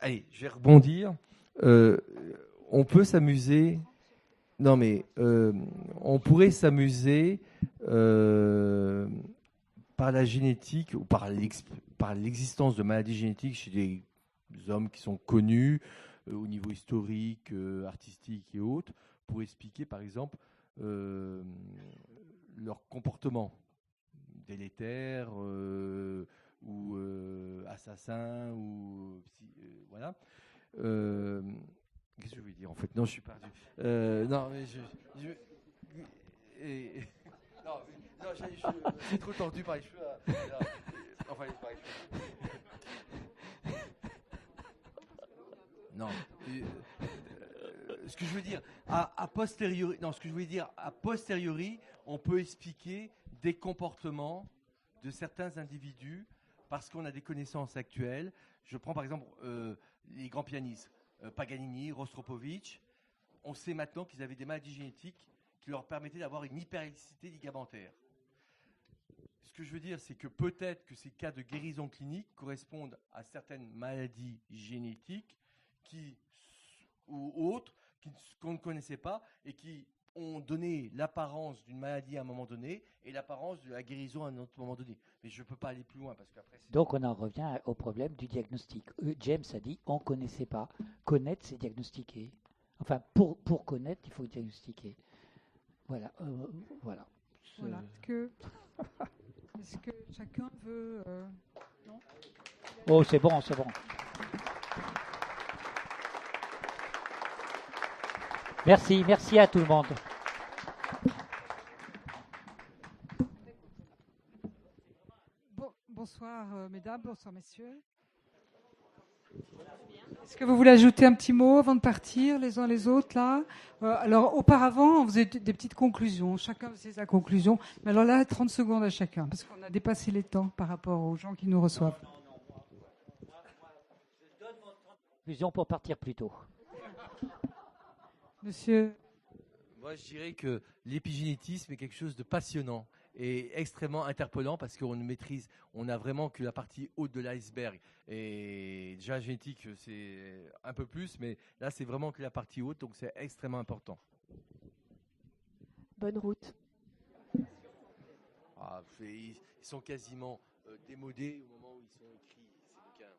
allez, je vais rebondir. On peut s'amuser. Non, mais on pourrait s'amuser par la génétique ou par l'existence de maladies génétiques chez des hommes qui sont connus au niveau historique, artistique et autres, pour expliquer, par exemple, leur comportement délétère ou assassin ou voilà. Qu'est-ce que je voulais dire en fait? Non, je suis perdu. Non, mais c'est trop tordu par les cheveux. Enfin, par les cheveux. Non. Ce que je veux dire, a posteriori, non, ce que je voulais dire, a posteriori, on peut expliquer des comportements de certains individus parce qu'on a des connaissances actuelles. Je prends par exemple les grands pianistes, Paganini, Rostropovitch. On sait maintenant qu'ils avaient des maladies génétiques qui leur permettaient d'avoir une hyperélasticité ligamentaire. Ce que je veux dire, c'est que peut-être que ces cas de guérison clinique correspondent à certaines maladies génétiques ou autres qu'on ne connaissait pas et qui ont donné l'apparence d'une maladie à un moment donné et l'apparence de la guérison à un autre moment donné. Mais je ne peux pas aller plus loin parce qu'après... Donc on en revient au problème du diagnostic. James a dit on ne connaissait pas. Connaître, c'est diagnostiquer. Enfin, pour connaître, il faut diagnostiquer. Voilà. Voilà. Voilà. Est-ce que chacun veut... non ? Oh, c'est bon, c'est bon. Merci à tout le monde. Bonsoir mesdames, bonsoir messieurs. Est-ce que vous voulez ajouter un petit mot avant de partir les uns les autres là? Alors auparavant on faisait des petites conclusions, chacun faisait sa conclusion, mais alors là 30 secondes à chacun parce qu'on a dépassé les temps par rapport aux gens qui nous reçoivent. Conclusion pour partir plus tôt. Monsieur. Moi, je dirais que l'épigénétisme est quelque chose de passionnant et extrêmement interpellant parce qu'on maîtrise, on n'a vraiment que la partie haute de l'iceberg. Et déjà, la génétique, c'est un peu plus, mais là, c'est vraiment que la partie haute, donc c'est extrêmement important. Bonne route. Ils sont quasiment démodés au moment où ils sont écrits, ces bouquins.